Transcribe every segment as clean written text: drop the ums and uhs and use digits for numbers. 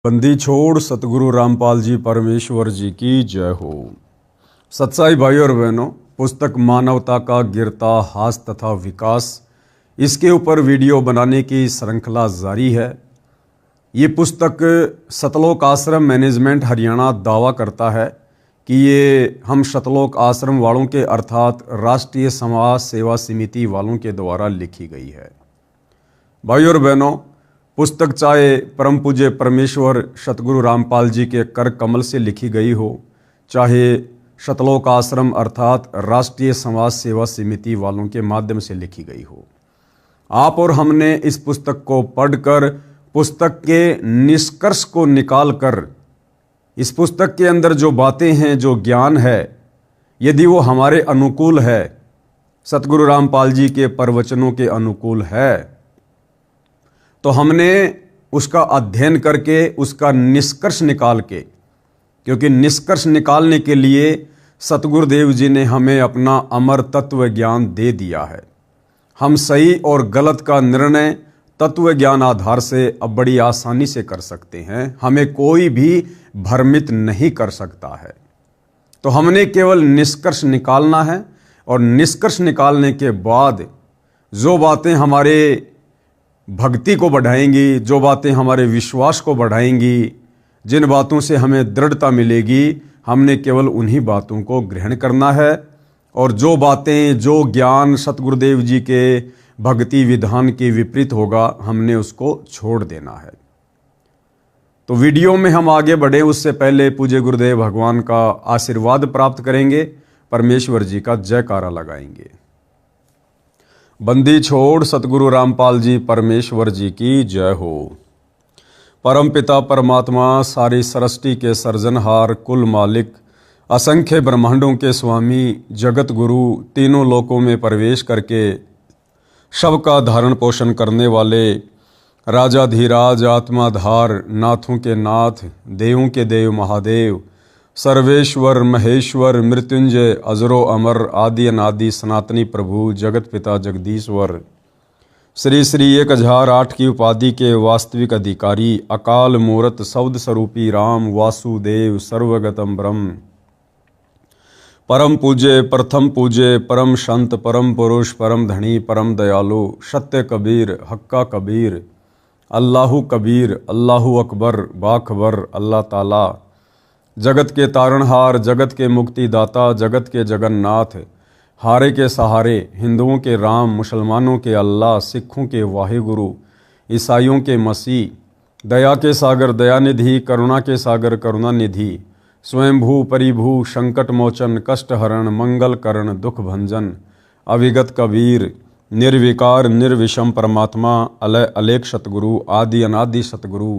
बंदी छोड़ सतगुरु रामपाल जी परमेश्वर जी की जय हो। सत्साई भाई और बहनों, पुस्तक मानवता का गिरता हास तथा विकास, इसके ऊपर वीडियो बनाने की श्रृंखला जारी है। ये पुस्तक सतलोक आश्रम मैनेजमेंट हरियाणा दावा करता है कि ये हम सतलोक आश्रम वालों के अर्थात राष्ट्रीय समाज सेवा समिति वालों के द्वारा लिखी गई है। भाई और बहनों, पुस्तक चाहे परम पूज्य परमेश्वर सतगुरु रामपाल जी के कर कमल से लिखी गई हो, चाहे सतलोक आश्रम अर्थात राष्ट्रीय समाज सेवा समिति वालों के माध्यम से लिखी गई हो, आप और हमने इस पुस्तक को पढ़कर पुस्तक के निष्कर्ष को निकालकर इस पुस्तक के अंदर जो बातें हैं, जो ज्ञान है, यदि वो हमारे अनुकूल है, सतगुरु रामपाल जी के प्रवचनों के अनुकूल है, तो हमने उसका अध्ययन करके उसका निष्कर्ष निकाल के, क्योंकि निष्कर्ष निकालने के लिए सतगुरुदेव जी ने हमें अपना अमर तत्व ज्ञान दे दिया है। हम सही और गलत का निर्णय तत्व ज्ञान आधार से अब बड़ी आसानी से कर सकते हैं। हमें कोई भी भ्रमित नहीं कर सकता है। तो हमने केवल निष्कर्ष निकालना है और निष्कर्ष निकालने के बाद जो बातें हमारे भक्ति को बढ़ाएंगी, जो बातें हमारे विश्वास को बढ़ाएंगी, जिन बातों से हमें दृढ़ता मिलेगी, हमने केवल उन्हीं बातों को ग्रहण करना है। और जो बातें, जो ज्ञान सतगुरुदेव जी के भक्ति विधान के विपरीत होगा, हमने उसको छोड़ देना है। तो वीडियो में हम आगे बढ़े उससे पहले पूज्य गुरुदेव भगवान का आशीर्वाद प्राप्त करेंगे, परमेश्वर जी का जयकारा लगाएंगे। बंदी छोड़ सतगुरु रामपाल जी परमेश्वर जी की जय हो। परम पिता परमात्मा, सारी सृष्टि के सर्जनहार, कुल मालिक, असंख्य ब्रह्मांडों के स्वामी, जगत गुरु, तीनों लोकों में प्रवेश करके सबका धारण पोषण करने वाले, राजाधीराज, आत्माधार, नाथों के नाथ, देवों के देव महादेव, सर्वेश्वर महेश्वर, मृत्युंजय, अजरो अमर, आदि अनादि, सनातनी प्रभु, जगत पिता जगदीश्वर, श्री श्री 1008 की उपाधि के वास्तविक अधिकारी, अकाल मूरत, शब्द स्वरूपी राम, वासुदेव, सर्वगतम ब्रह्म, परम पूज्य, प्रथम पूज्य, परम संत, परम पुरुष, परम धनी, परम दयालु, सत्य कबीर, हक्का कबीर, अल्लाहु कबीर, अल्लाहु अकबर, बाखबर, अल्लाह ताला, जगत के तारणहार, जगत के मुक्तिदाता, जगत के जगन्नाथ, हारे के सहारे, हिंदुओं के राम, मुसलमानों के अल्लाह, सिखों के वाहिगुरु, ईसाइयों के मसीह, दया के सागर दयानिधि, करुणा के सागर करुणानिधि, स्वयंभू परिभू, संकट मोचन, कष्ट हरण, मंगल करण, दुख भंजन, अविगत कबीर, निर्विकार निर्विषम परमात्मा, अलय अलेख सतगुरु, आदि अनादि सतगुरु,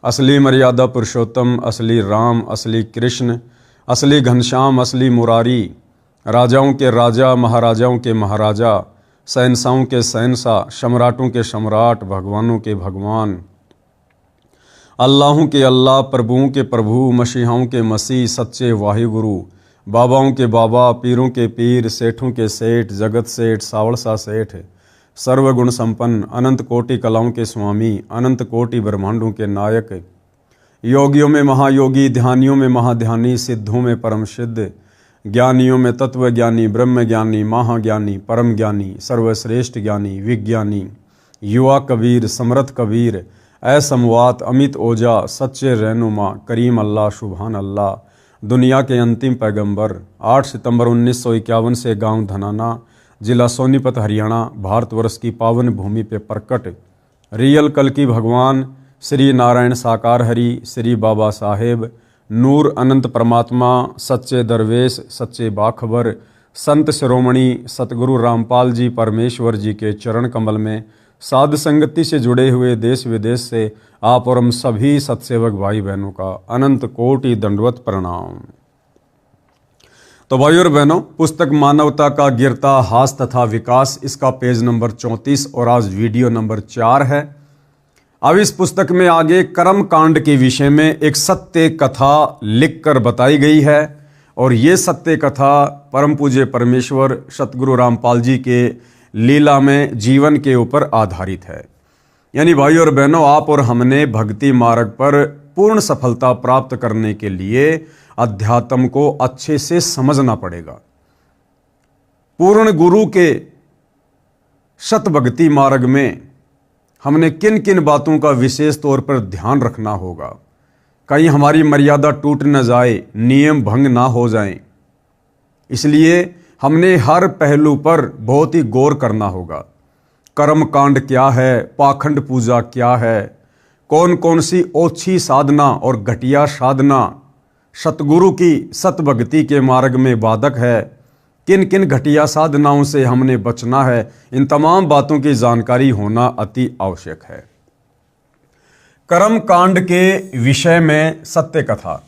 असली मर्यादा पुरुषोत्तम, असली राम, असली कृष्ण, असली घनश्याम, असली मुरारी, राजाओं के राजा, महाराजाओं के महाराजा, शहंशाहों के शहंशाह, सम्राटों के सम्राट, भगवानों के भगवान, अल्लाहों के अल्लाह, प्रभुओं के प्रभु, मसीहाओं के मसीह, सच्चे वाहिगुरु, बाबाओं के बाबा, पीरों के पीर, सेठों के सेठ, जगत सेठ, सावड़सा सेठ, सर्वगुण संपन्न, अनंत कोटि कलाओं के स्वामी, अनंत कोटि ब्रह्मांडों के नायक, योगियों में महायोगी, ध्यानियों में महाध्यानी, सिद्धों में परम सिद्ध, ज्ञानियों में तत्व ज्ञानी, ब्रह्म ज्ञानी, महाज्ञानी, परम ज्ञानी, सर्वश्रेष्ठ ज्ञानी, विज्ञानी, युवा कबीर, समर्थ कबीर, असमवात, अमित ओजा, सच्चे रहनुमा, करीम अल्लाह, सुभान अल्लाह, दुनिया के अंतिम पैगंबर, 8 सितंबर 1951 से गांव धनाना, जिला सोनीपत, हरियाणा, भारतवर्ष की पावन भूमि पे प्रकट रियल कल की भगवान श्री नारायण साकार हरि, श्री बाबा साहेब, नूर अनंत परमात्मा, सच्चे दरवेश, सच्चे बाखबर, संत शिरोमणि सतगुरु रामपाल जी परमेश्वर जी के चरण कमल में साध संगति से जुड़े हुए देश विदेश से आप और हम सभी सत्सेवक भाई बहनों का अनंत कोटि दंडवत प्रणाम। तो भाई और बहनों, पुस्तक मानवता का गिरता हास तथा विकास, इसका पेज नंबर 34 और आज वीडियो नंबर 4 है। अब इस पुस्तक में आगे कर्म कांड के विषय में एक सत्य कथा लिखकर बताई गई है और ये सत्य कथा परम पूज्य परमेश्वर सतगुरु रामपाल जी के लीला में जीवन के ऊपर आधारित है। यानी भाई और बहनों, आप और हमने भक्ति मार्ग पर पूर्ण सफलता प्राप्त करने के लिए अध्यात्म को अच्छे से समझना पड़ेगा। पूर्ण गुरु के शत भक्ति मार्ग में हमने किन किन बातों का विशेष तौर पर ध्यान रखना होगा, कहीं हमारी मर्यादा टूट न जाए, नियम भंग ना हो जाएं। इसलिए हमने हर पहलू पर बहुत ही गौर करना होगा। कर्म कांड क्या है, पाखंड पूजा क्या है, कौन कौन सी ओछी साधना और घटिया साधना सतगुरु की सतभक्ति के मार्ग में बाधक है, किन किन घटिया साधनाओं से हमने बचना है। इन तमाम बातों की जानकारी होना अति आवश्यक है। कर्म कांड के विषय में सत्य कथा।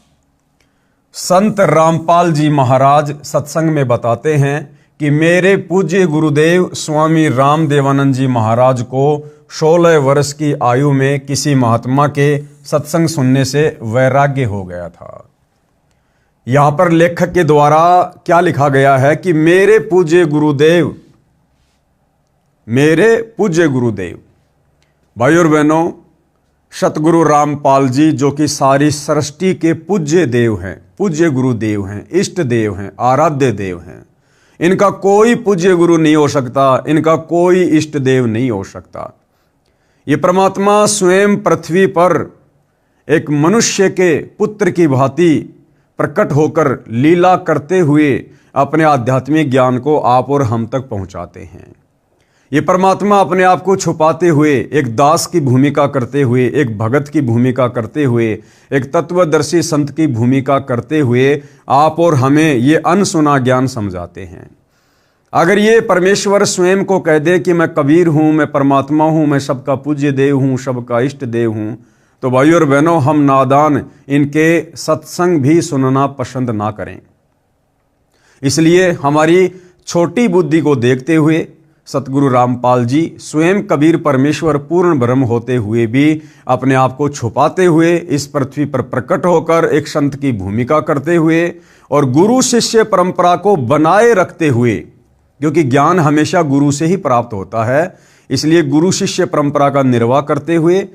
संत रामपाल जी महाराज सत्संग में बताते हैं कि मेरे पूज्य गुरुदेव स्वामी रामदेवानंद जी महाराज को 16 वर्ष की आयु में किसी महात्मा के सत्संग सुनने से वैराग्य हो गया था। यहां पर लेखक के द्वारा क्या लिखा गया है कि मेरे पूज्य गुरुदेव, मेरे पूज्य गुरुदेव। भाई और बहनों, सतगुरु रामपाल जी जो कि सारी सृष्टि के पूज्य देव हैं, पूज्य गुरुदेव हैं, इष्ट देव हैं, आराध्य देव हैं। इनका कोई पूज्य गुरु नहीं हो सकता, इनका कोई इष्ट देव नहीं हो सकता। ये परमात्मा स्वयं पृथ्वी पर एक मनुष्य के पुत्र की भांति प्रकट होकर लीला करते हुए अपने आध्यात्मिक ज्ञान को आप और हम तक पहुंचाते हैं। ये परमात्मा अपने आप को छुपाते हुए, एक दास की भूमिका करते हुए, एक भगत की भूमिका करते हुए, एक तत्वदर्शी संत की भूमिका करते हुए आप और हमें ये अनसुना ज्ञान समझाते हैं। अगर ये परमेश्वर स्वयं को कह दे कि मैं कबीर हूं, मैं परमात्मा हूं, मैं सबका पूज्य देव हूं, सबका इष्ट देव हूं, तो भाई और बहनों, हम नादान इनके सत्संग भी सुनना पसंद ना करें। इसलिए हमारी छोटी बुद्धि को देखते हुए सतगुरु रामपाल जी स्वयं कबीर परमेश्वर पूर्ण ब्रह्म होते हुए भी अपने आप को छुपाते हुए इस पृथ्वी पर प्रकट होकर एक संत की भूमिका करते हुए और गुरु शिष्य परंपरा को बनाए रखते हुए, क्योंकि ज्ञान हमेशा गुरु से ही प्राप्त होता है, इसलिए गुरु शिष्य परंपरा का निर्वाह करते हुए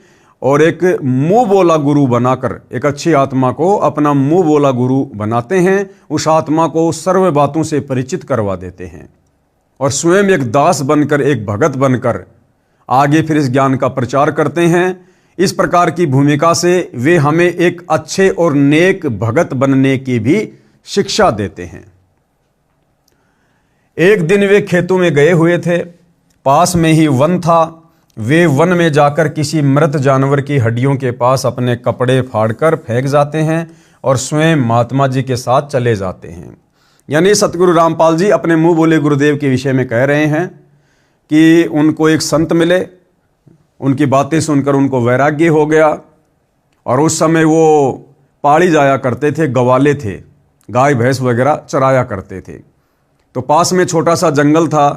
और एक मुंह बोला गुरु बनाकर एक अच्छी आत्मा को अपना मुंह बोला गुरु बनाते हैं। उस आत्मा को सर्व बातों से परिचित करवा देते हैं और स्वयं एक दास बनकर, एक भगत बनकर आगे फिर इस ज्ञान का प्रचार करते हैं। इस प्रकार की भूमिका से वे हमें एक अच्छे और नेक भगत बनने की भी शिक्षा देते हैं। एक दिन वे खेतों में गए हुए थे, पास में ही वन था। वे वन में जाकर किसी मृत जानवर की हड्डियों के पास अपने कपड़े फाड़कर फेंक जाते हैं और स्वयं महात्मा जी के साथ चले जाते हैं। यानी सतगुरु रामपाल जी अपने मुंह बोले गुरुदेव के विषय में कह रहे हैं कि उनको एक संत मिले, उनकी बातें सुनकर उनको वैराग्य हो गया और उस समय वो पहाड़ी जाया करते थे, गवाले थे, गाय भैंस वगैरह चराया करते थे। तो पास में छोटा सा जंगल था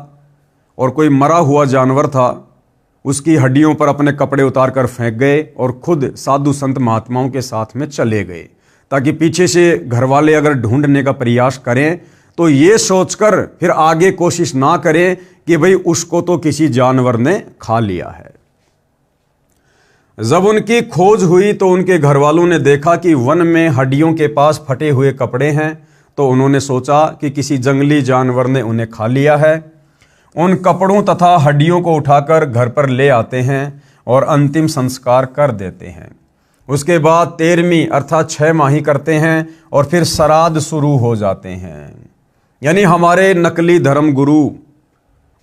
और कोई मरा हुआ जानवर था, उसकी हड्डियों पर अपने कपड़े उतार कर फेंक गए और खुद साधु संत महात्माओं के साथ में चले गए, ताकि पीछे से घर वाले अगर ढूंढने का प्रयास करें तो ये सोचकर फिर आगे कोशिश ना करें कि भाई उसको तो किसी जानवर ने खा लिया है। जब उनकी खोज हुई तो उनके घर वालों ने देखा कि वन में हड्डियों के पास फटे हुए कपड़े हैं, तो उन्होंने सोचा कि किसी जंगली जानवर ने उन्हें खा लिया है। उन कपड़ों तथा हड्डियों को उठाकर घर पर ले आते हैं और अंतिम संस्कार कर देते हैं। उसके बाद 13वीं अर्थात 6 माही करते हैं और फिर श्राद्ध शुरू हो जाते हैं। यानी हमारे नकली धर्म गुरु,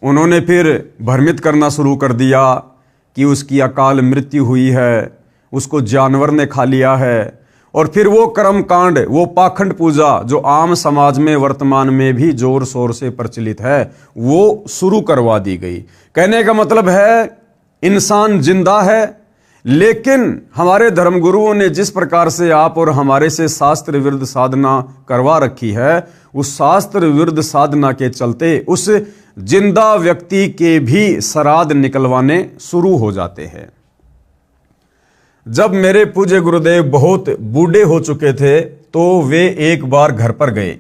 उन्होंने फिर भ्रमित करना शुरू कर दिया कि उसकी अकाल मृत्यु हुई है, उसको जानवर ने खा लिया है। और फिर वो कर्म कांड, वो पाखंड पूजा जो आम समाज में वर्तमान में भी जोर शोर से प्रचलित है, वो शुरू करवा दी गई। कहने का मतलब है इंसान जिंदा है, लेकिन हमारे धर्मगुरुओं ने जिस प्रकार से आप और हमारे से शास्त्र विरुद्ध साधना करवा रखी है, उस शास्त्र विरुद्ध साधना के चलते उस जिंदा व्यक्ति के भी श्राद्ध निकलवाने शुरू हो जाते हैं। जब मेरे पूज्य गुरुदेव बहुत बूढ़े हो चुके थे तो वे एक बार घर पर गए।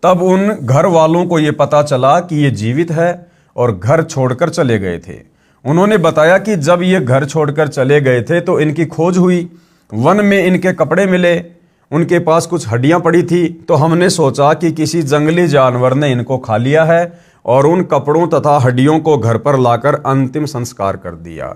तब उन घर वालों को ये पता चला कि ये जीवित है और घर छोड़कर चले गए थे। उन्होंने बताया कि जब ये घर छोड़कर चले गए थे तो इनकी खोज हुई, वन में इनके कपड़े मिले, उनके पास कुछ हड्डियां पड़ी थी। तो हमने सोचा कि किसी जंगली जानवर ने इनको खा लिया है और उन कपड़ों तथा हड्डियों को घर पर लाकर अंतिम संस्कार कर दिया।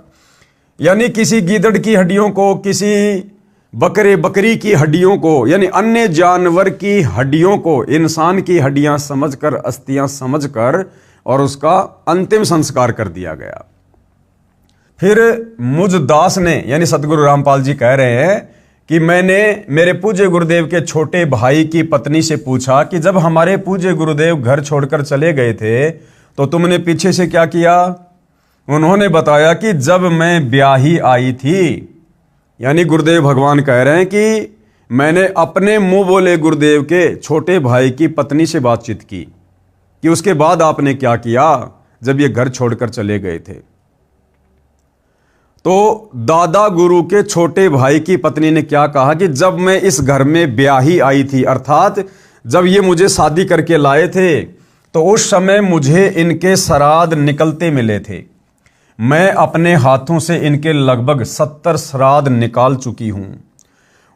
यानी किसी गीदड़ की हड्डियों को, किसी बकरी की हड्डियों को, यानी अन्य जानवर की हड्डियों को इंसान की हड्डियां समझकर, अस्थियां समझकर और उसका अंतिम संस्कार कर दिया गया। फिर मुझ दास ने, यानी सतगुरु रामपाल जी कह रहे हैं कि मैंने मेरे पूज्य गुरुदेव के छोटे भाई की पत्नी से पूछा कि जब हमारे पूज्य गुरुदेव घर छोड़कर चले गए थे तो तुमने पीछे से क्या किया? उन्होंने बताया कि जब मैं ब्याही आई थी, यानी गुरुदेव भगवान कह रहे हैं कि मैंने अपने मुंह बोले गुरुदेव के छोटे भाई की पत्नी से बातचीत की कि उसके बाद आपने क्या किया जब ये घर छोड़कर चले गए थे। तो दादा गुरु के छोटे भाई की पत्नी ने क्या कहा कि जब मैं इस घर में ब्याही आई थी, अर्थात जब ये मुझे शादी करके लाए थे, तो उस समय मुझे इनके श्राद्ध निकलते मिले थे। मैं अपने हाथों से इनके लगभग 70 श्राद्ध निकाल चुकी हूं।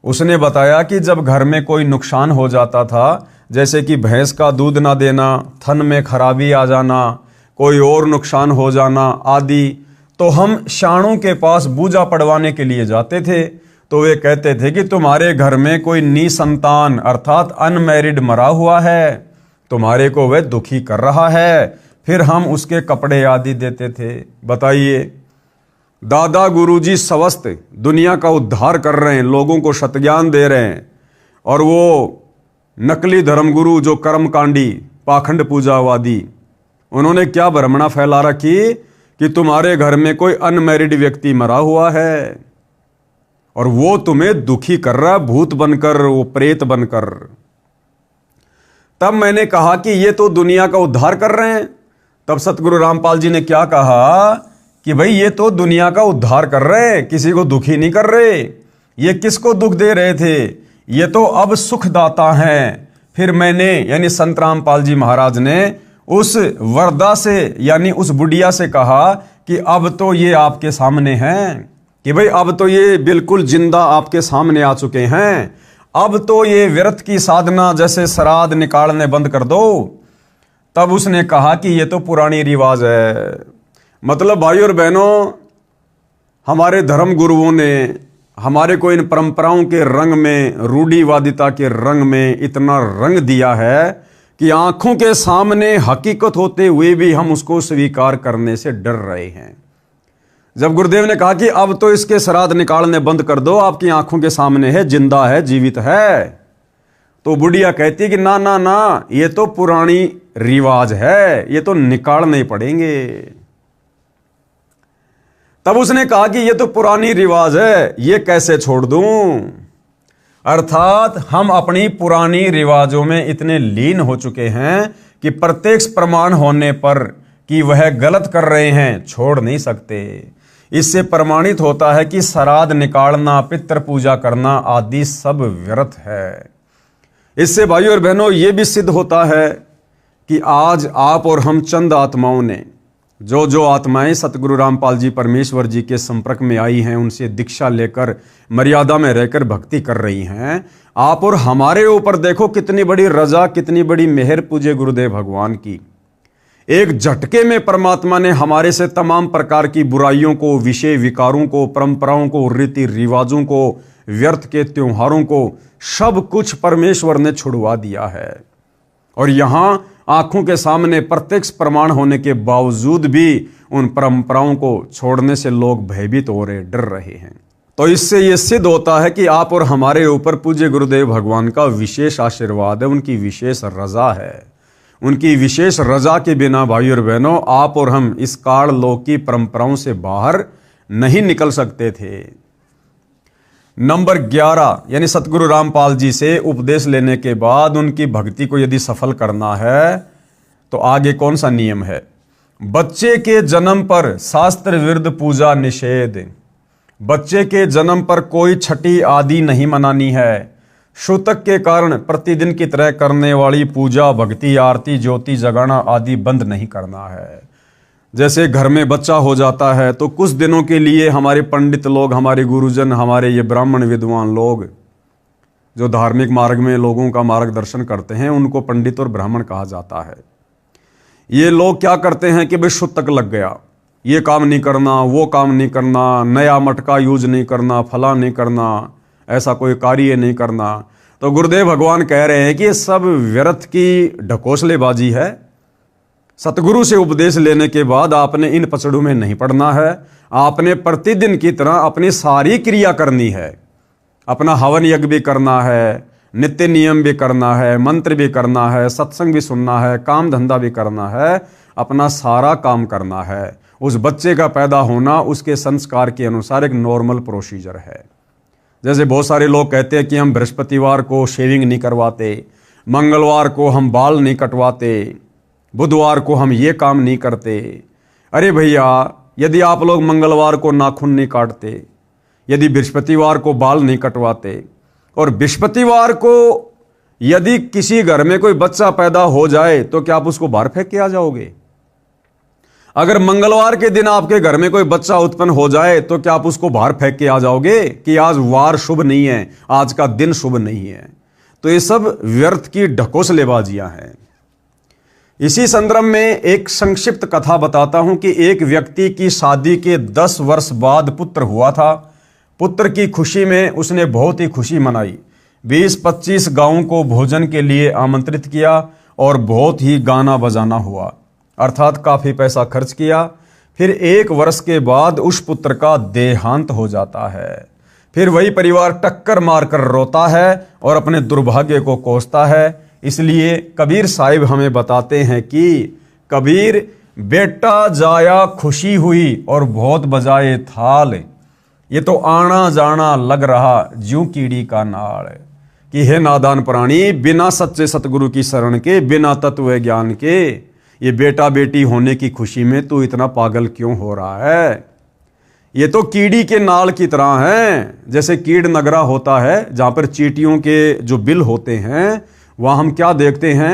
उसने बताया कि जब घर में कोई नुकसान हो जाता था, जैसे कि भैंस का दूध ना देना, थन में खराबी आ जाना, कोई और नुकसान हो जाना आदि, तो हम शाणों के पास बूझा पड़वाने के लिए जाते थे। तो वे कहते थे कि तुम्हारे घर में कोई निसंतान अर्थात अनमैरिड मरा हुआ है, तुम्हारे को वह दुखी कर रहा है। फिर हम उसके कपड़े आदि देते थे। बताइए, दादा गुरुजी स्वस्थ दुनिया का उद्धार कर रहे हैं, लोगों को सतज्ञान दे रहे हैं, और वो नकली धर्मगुरु जो कर्मकांडी पाखंड पूजावादी, उन्होंने क्या भ्रमणा फैला रखी कि तुम्हारे घर में कोई अनमैरिड व्यक्ति मरा हुआ है और वो तुम्हें दुखी कर रहा है, भूत बनकर, वो प्रेत बनकर। तब मैंने कहा कि ये तो दुनिया का उद्धार कर रहे हैं। तब सतगुरु रामपाल जी ने क्या कहा कि भाई ये तो दुनिया का उद्धार कर रहे, किसी को दुखी नहीं कर रहे। ये किसको दुख दे रहे थे? ये तो अब सुखदाता हैं। फिर मैंने, यानी संत रामपाल जी महाराज ने उस वरदा से, यानी उस बुढ़िया से कहा कि अब तो ये आपके सामने हैं, कि भाई अब तो ये बिल्कुल जिंदा आपके सामने आ चुके हैं। अब तो ये व्यर्थ की साधना जैसे श्राद्ध निकालने बंद कर दो। तब उसने कहा कि ये तो पुरानी रिवाज है। मतलब भाइयों और बहनों, हमारे धर्म गुरुओं ने हमारे को इन परंपराओं के रंग में, रूढ़िवादिता के रंग में इतना रंग दिया है कि आंखों के सामने हकीकत होते हुए भी हम उसको स्वीकार करने से डर रहे हैं। जब गुरुदेव ने कहा कि अब तो इसके श्राद्ध निकालने बंद कर दो, आपकी आंखों के सामने है, जिंदा है, जीवित है, तो बुढ़िया कहती कि ना ना ना, ये तो पुरानी रिवाज है, ये तो निकालने ही पड़ेंगे। तब उसने कहा कि ये तो पुरानी रिवाज है, ये कैसे छोड़ दूं? अर्थात हम अपनी पुरानी रिवाजों में इतने लीन हो चुके हैं कि प्रत्यक्ष प्रमाण होने पर कि वह गलत कर रहे हैं, छोड़ नहीं सकते। इससे प्रमाणित होता है कि श्राद्ध निकालना, पितृ पूजा करना आदि सब व्यर्थ है। इससे भाइयों और बहनों ये भी सिद्ध होता है कि आज आप और हम चंद आत्माओं ने, जो आत्माएं सतगुरु रामपाल जी परमेश्वर जी के संपर्क में आई हैं, उनसे दीक्षा लेकर मर्यादा में रहकर भक्ति कर रही हैं, आप और हमारे ऊपर देखो कितनी बड़ी रजा, कितनी बड़ी मेहर पूज्य गुरुदेव भगवान की। एक झटके में परमात्मा ने हमारे से तमाम प्रकार की बुराइयों को, विषय विकारों को, परंपराओं को, रीति रिवाजों को, व्यर्थ के त्योहारों को, सब कुछ परमेश्वर ने छुड़वा दिया है। और यहां आंखों के सामने प्रत्यक्ष प्रमाण होने के बावजूद भी उन परंपराओं को छोड़ने से लोग भयभीत हो रहे, डर रहे हैं। तो इससे यह सिद्ध होता है कि आप और हमारे ऊपर पूज्य गुरुदेव भगवान का विशेष आशीर्वाद है, उनकी विशेष रजा है। उनकी विशेष रजा के बिना भाई और बहनों, आप और हम इस काल लोक की परंपराओं से बाहर नहीं निकल सकते थे। नंबर 11, यानी सतगुरु रामपाल जी से उपदेश लेने के बाद उनकी भक्ति को यदि सफल करना है तो आगे कौन सा नियम है? बच्चे के जन्म पर शास्त्र विरुद्ध पूजा निषेध। बच्चे के जन्म पर कोई छठी आदि नहीं मनानी है। सूतक के कारण प्रतिदिन की तरह करने वाली पूजा, भक्ति, आरती, ज्योति जगाना आदि बंद नहीं करना है। जैसे घर में बच्चा हो जाता है तो कुछ दिनों के लिए हमारे पंडित लोग, हमारे गुरुजन, हमारे ये ब्राह्मण विद्वान लोग जो धार्मिक मार्ग में लोगों का मार्गदर्शन करते हैं, उनको पंडित और ब्राह्मण कहा जाता है। ये लोग क्या करते हैं कि भाई शुतक लग गया, ये काम नहीं करना, वो काम नहीं करना, नया मटका यूज नहीं करना, फला नहीं करना, ऐसा कोई कार्य नहीं करना। तो गुरुदेव भगवान कह रहे हैं कि ये सब व्यर्थ की ढकोसलेबाजी है। सतगुरु से उपदेश लेने के बाद आपने इन पचड़ों में नहीं पड़ना है। आपने प्रतिदिन की तरह अपनी सारी क्रिया करनी है। अपना हवन यज्ञ भी करना है, नित्य नियम भी करना है, मंत्र भी करना है, सत्संग भी सुनना है, काम धंधा भी करना है, अपना सारा काम करना है। उस बच्चे का पैदा होना उसके संस्कार के अनुसार एक नॉर्मल प्रोसीजर है। जैसे बहुत सारे लोग कहते हैं कि हम बृहस्पतिवार को शेविंग नहीं करवाते, मंगलवार को हम बाल नहीं कटवाते, बुधवार को हम ये काम नहीं करते। अरे भैया, यदि आप लोग मंगलवार को नाखून नहीं काटते, यदि बृहस्पतिवार को बाल नहीं कटवाते, और बृहस्पतिवार को यदि किसी घर में कोई बच्चा पैदा हो जाए तो क्या आप उसको बाहर फेंक के आ जाओगे? अगर मंगलवार के दिन आपके घर में कोई बच्चा उत्पन्न हो जाए तो क्या आप उसको बाहर फेंक के आ जाओगे कि आज वार शुभ नहीं है, आज का दिन शुभ नहीं है? तो ये सब व्यर्थ की ढकोसलेबाजियां हैं। इसी संदर्भ में एक संक्षिप्त कथा बताता हूं कि एक व्यक्ति की शादी के 10 वर्ष बाद पुत्र हुआ था। पुत्र की खुशी में उसने बहुत ही खुशी मनाई। 20-25 गांवों को भोजन के लिए आमंत्रित किया और बहुत ही गाना बजाना हुआ, अर्थात काफी पैसा खर्च किया। फिर 1 वर्ष के बाद उस पुत्र का देहांत हो जाता है। फिर वही परिवार टक्कर मारकर रोता है और अपने दुर्भाग्य को कोसता है। इसलिए कबीर साहिब हमें बताते हैं कि कबीर, बेटा जाया खुशी हुई और बहुत बजाए थाल, ये तो आना जाना लग रहा ज्यों कीड़ी का नाड़। कि हे नादान प्राणी, बिना सच्चे सतगुरु की शरण के, बिना तत्व ज्ञान के, ये बेटा बेटी होने की खुशी में तू इतना पागल क्यों हो रहा है? ये तो कीड़ी के नाल की तरह है। जैसे कीड़ नगरा होता है जहां पर चींटियों के जो बिल होते हैं, वहां हम क्या देखते हैं?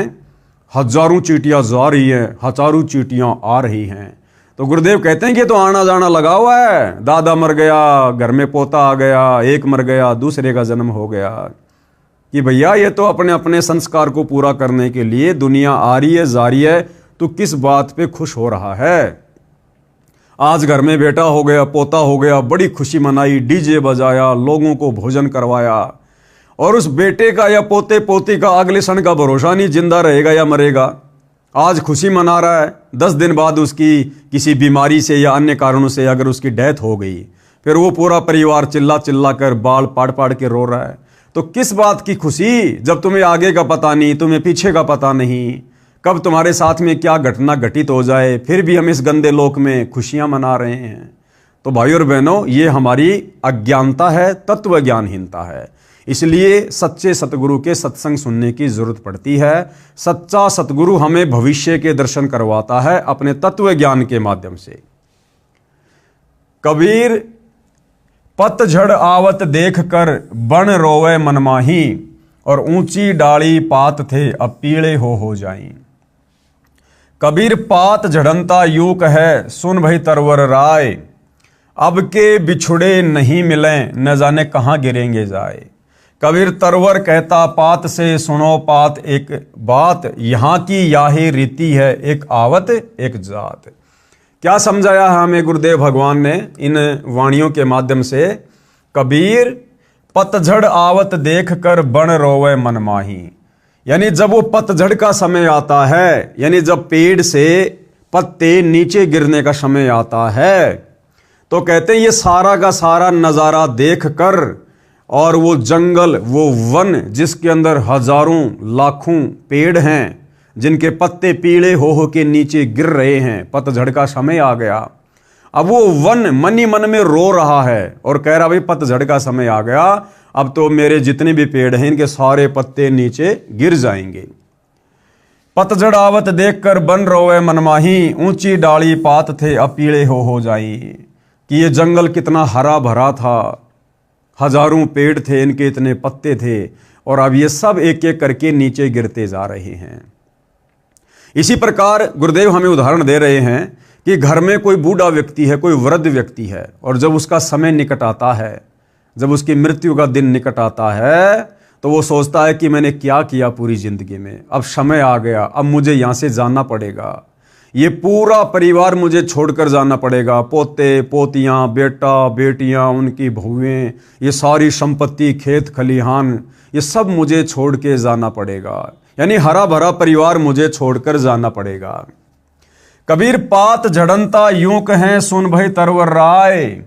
हजारों चींटियां जा रही हैं, हजारों चींटियां आ रही हैं। तो गुरुदेव कहते हैं कि तो आना जाना लगा हुआ है। दादा मर गया, घर में पोता आ गया, एक मर गया, दूसरे का जन्म हो गया। कि भैया, ये तो अपने अपने संस्कार को पूरा करने के लिए दुनिया आ रही है, जा रही है। तो किस बात पे खुश हो रहा है? आज घर में बेटा हो गया, पोता हो गया, बड़ी खुशी मनाई, डीजे बजाया, लोगों को भोजन करवाया, और उस बेटे का या पोते पोती का अगले क्षण का भरोसा नहीं, जिंदा रहेगा या मरेगा। आज खुशी मना रहा है, 10 दिन बाद उसकी किसी बीमारी से या अन्य कारणों से अगर उसकी डेथ हो गई, फिर वो पूरा परिवार चिल्ला चिल्ला कर बाल पाड़ पाड़ के रो रहा है। तो किस बात की खुशी, जब तुम्हें आगे का पता नहीं, तुम्हें पीछे का पता नहीं, कब तुम्हारे साथ में क्या घटना घटित हो जाए, फिर भी हम इस गंदे लोक में खुशियां मना रहे हैं। तो भाइयों और बहनों, ये हमारी अज्ञानता है, तत्व ज्ञानहीनता है। इसलिए सच्चे सतगुरु के सत्संग सुनने की जरूरत पड़ती है। सच्चा सतगुरु हमें भविष्य के दर्शन करवाता है अपने तत्व ज्ञान के माध्यम से। कबीर, पतझड़ आवत देख कर बन रोवे मनमाही, और ऊंची डाली पात थे अब पीले हो जाई। कबीर, पात झड़नता यूक है, सुन भई तरवर राय, अब के बिछुड़े नहीं मिले, न जाने कहां गिरेंगे जाए। कबीर तरवर कहता पात से, सुनो पात एक बात, यहां की याही रीति है, एक आवत एक जात। क्या समझाया है हमें गुरुदेव भगवान ने इन वाणियों के माध्यम से? कबीर, पतझड़ आवत देख कर बन रोवे मनमाही, यानी जब वो पतझड़ का समय आता है, यानी जब पेड़ से पत्ते नीचे गिरने का समय आता है, तो कहते हैं ये सारा का सारा नजारा देख कर, और वो जंगल, वो वन जिसके अंदर हजारों लाखों पेड़ हैं, जिनके पत्ते पीले हो के नीचे गिर रहे हैं, पतझड़ का समय आ गया। अब वो वन मन ही मन में रो रहा है और कह रहा भाई पतझड़ का समय आ गया, अब तो मेरे जितने भी पेड़ हैं इनके सारे पत्ते नीचे गिर जाएंगे। पतझड़ आवत देखकर बन रोवे मनमाही, ऊंची डाली पात थे अब पीले हो जाई। कि ये जंगल कितना हरा भरा था, हजारों पेड़ थे, इनके इतने पत्ते थे, और अब ये सब एक एक करके नीचे गिरते जा रहे हैं। इसी प्रकार गुरुदेव हमें उदाहरण दे रहे हैं कि घर में कोई बूढ़ा व्यक्ति है, कोई वृद्ध व्यक्ति है, और जब उसका समय निकट आता है, जब उसकी मृत्यु का दिन निकट आता है, तो वो सोचता है कि मैंने क्या किया पूरी जिंदगी में, अब समय आ गया, अब मुझे यहाँ से जाना पड़ेगा, ये पूरा परिवार मुझे छोड़कर जाना पड़ेगा, पोते पोतियाँ, बेटा बेटियाँ, उनकी बहुएं, ये सारी संपत्ति, खेत खलिहान, ये सब मुझे छोड़ के जाना पड़ेगा, यानी हरा भरा परिवार मुझे छोड़कर जाना पड़ेगा। कबीर पात झड़नता यूं कहें सुन भई तरवर राय,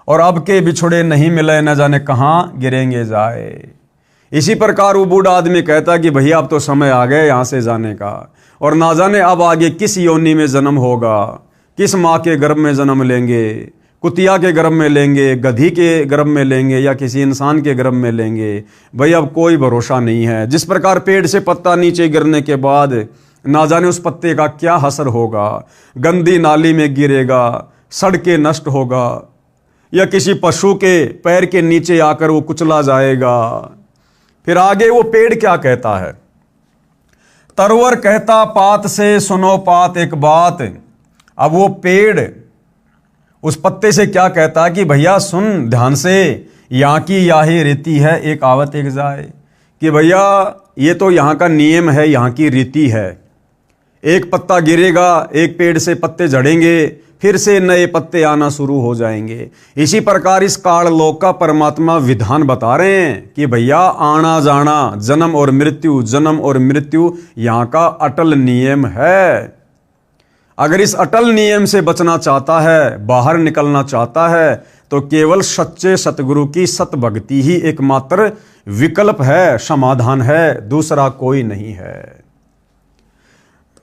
और अब के बिछुड़े नहीं मिले न जाने कहाँ गिरेंगे जाए। इसी प्रकार वो बूढ़ा आदमी कहता कि भैया अब तो समय आ गया यहाँ से जाने का, और ना जाने अब आगे किस योनि में जन्म होगा, किस माँ के गर्भ में जन्म लेंगे, कुतिया के गर्भ में लेंगे, गधी के गर्भ में लेंगे, या किसी इंसान के गर्भ में लेंगे, भाई अब कोई भरोसा नहीं है। जिस प्रकार पेड़ से पत्ता नीचे गिरने के बाद ना जाने उस पत्ते का क्या असर होगा, गंदी नाली में गिरेगा, सड़ के नष्ट होगा, या किसी पशु के पैर के नीचे आकर वो कुचला जाएगा। फिर आगे वो पेड़ क्या कहता है, तरवर कहता पात से सुनो पात एक बात। अब वो पेड़ उस पत्ते से क्या कहता है कि भैया सुन ध्यान से, यहाँ की याही रीति है एक आवत एक जाए, कि भैया ये तो यहाँ का नियम है, यहाँ की रीति है, एक पत्ता गिरेगा, एक पेड़ से पत्ते झड़ेंगे, फिर से नए पत्ते आना शुरू हो जाएंगे। इसी प्रकार इस काल लोक का परमात्मा विधान बता रहे हैं कि भैया आना जाना, जन्म और मृत्यु, जन्म और मृत्यु यहाँ का अटल नियम है। अगर इस अटल नियम से बचना चाहता है, बाहर निकलना चाहता है, तो केवल सच्चे सतगुरु की सत भक्ति ही एकमात्र विकल्प है, समाधान है, दूसरा कोई नहीं है।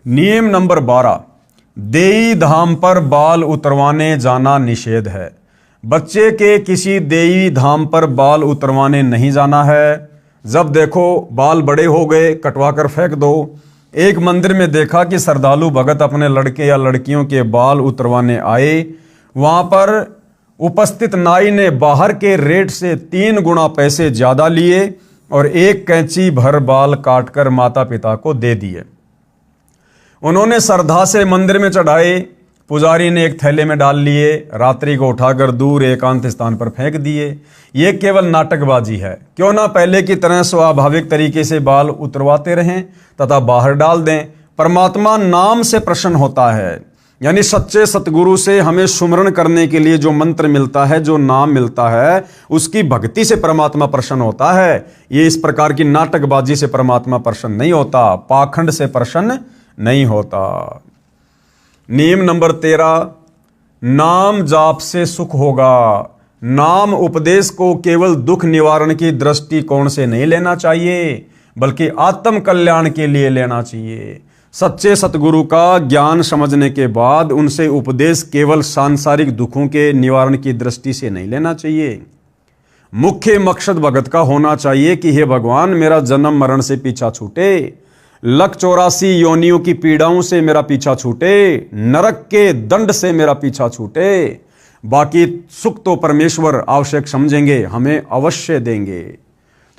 नियम नंबर 12, देई धाम पर बाल उतरवाने जाना निषेध है। बच्चे के किसी देई धाम पर बाल उतरवाने नहीं जाना है। जब देखो बाल बड़े हो गए कटवा कर फेंक दो। एक मंदिर में देखा कि श्रद्धालु भगत अपने लड़के या लड़कियों के बाल उतरवाने आए, वहां पर उपस्थित नाई ने बाहर के रेट से 3 गुना पैसे ज्यादा लिए और एक कैंची भर बाल काटकर माता पिता को दे दिए। उन्होंने श्रद्धा से मंदिर में चढ़ाए, पुजारी ने एक थैले में डाल लिए, रात्रि को उठाकर दूर एकांत स्थान पर फेंक दिए। ये केवल नाटकबाजी है। क्यों ना पहले की तरह स्वाभाविक तरीके से बाल उतरवाते रहें तथा बाहर डाल दें। परमात्मा नाम से प्रसन्न होता है, यानी सच्चे सतगुरु से हमें सुमरण करने के लिए जो मंत्र मिलता है, जो नाम मिलता है, उसकी भक्ति से परमात्मा प्रसन्न होता है। ये इस प्रकार की नाटकबाजी से परमात्मा प्रसन्न नहीं होता, पाखंड से प्रसन्न नहीं होता। नियम नंबर 13, नाम जाप से सुख होगा। नाम उपदेश को केवल दुख निवारण की दृष्टिकोण से नहीं लेना चाहिए, बल्कि आत्म कल्याण के लिए लेना चाहिए। सच्चे सतगुरु का ज्ञान समझने के बाद उनसे उपदेश केवल सांसारिक दुखों के निवारण की दृष्टि से नहीं लेना चाहिए। मुख्य मकसद भगत का होना चाहिए कि हे भगवान, मेरा जन्म मरण से पीछा छूटे, 184 योनियों की पीड़ाओं से मेरा पीछा छूटे, नरक के दंड से मेरा पीछा छूटे। बाकी सुख तो परमेश्वर आवश्यक समझेंगे, हमें अवश्य देंगे।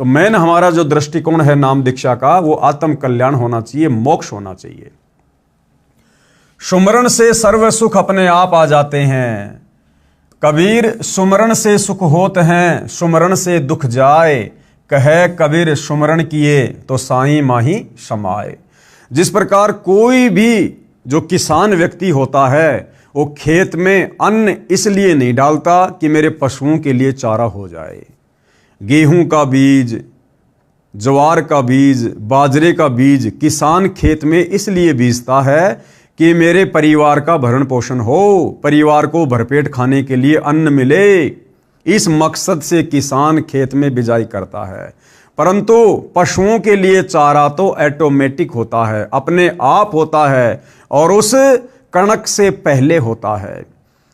तो मैन हमारा जो दृष्टिकोण है नाम दीक्षा का, वो आत्म कल्याण होना चाहिए, मोक्ष होना चाहिए। सुमरण से सर्व सुख अपने आप आ जाते हैं। कबीर सुमरण से सुख होत हैं, सुमरण से दुख जाए। कहे कबीर सुमरण किए तो साईं माही समाए। जिस प्रकार कोई भी जो किसान व्यक्ति होता है, वो खेत में अन्न इसलिए नहीं डालता कि मेरे पशुओं के लिए चारा हो जाए। गेहूं का बीज, ज्वार का बीज, बाजरे का बीज किसान खेत में इसलिए बीजता है कि मेरे परिवार का भरण पोषण हो, परिवार को भरपेट खाने के लिए अन्न मिले। इस मकसद से किसान खेत में बिजाई करता है। परंतु पशुओं के लिए चारा तो ऑटोमेटिक होता है, अपने आप होता है, और उस कणक से पहले होता है।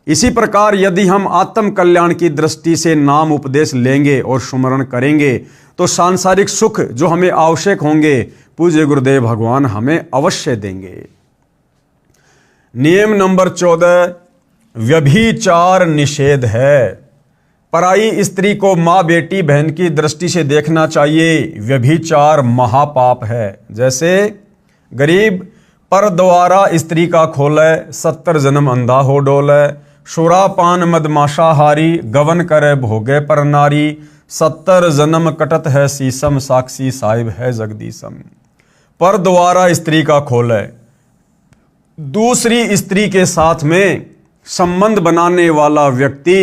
इसी प्रकार यदि हम आत्म कल्याण की दृष्टि से नाम उपदेश लेंगे और सुमरण करेंगे, तो सांसारिक सुख जो हमें आवश्यक होंगे, पूज्य गुरुदेव भगवान हमें अवश्य देंगे। नियम नंबर 14, व्यभिचार निषेध है। पराई स्त्री को माँ, बेटी, बहन की दृष्टि से देखना चाहिए। व्यभिचार महापाप है। जैसे गरीब पर द्वारा स्त्री का खोले 70 जन्म अंधा हो डोले। शुरापान मदमाशाहारी गवन करे भोगे पर नारी। 70 जन्म कटत है सीसम साक्षी साहिब है जगदीशम। पर द्वारा स्त्री का खोले, दूसरी स्त्री के साथ में संबंध बनाने वाला व्यक्ति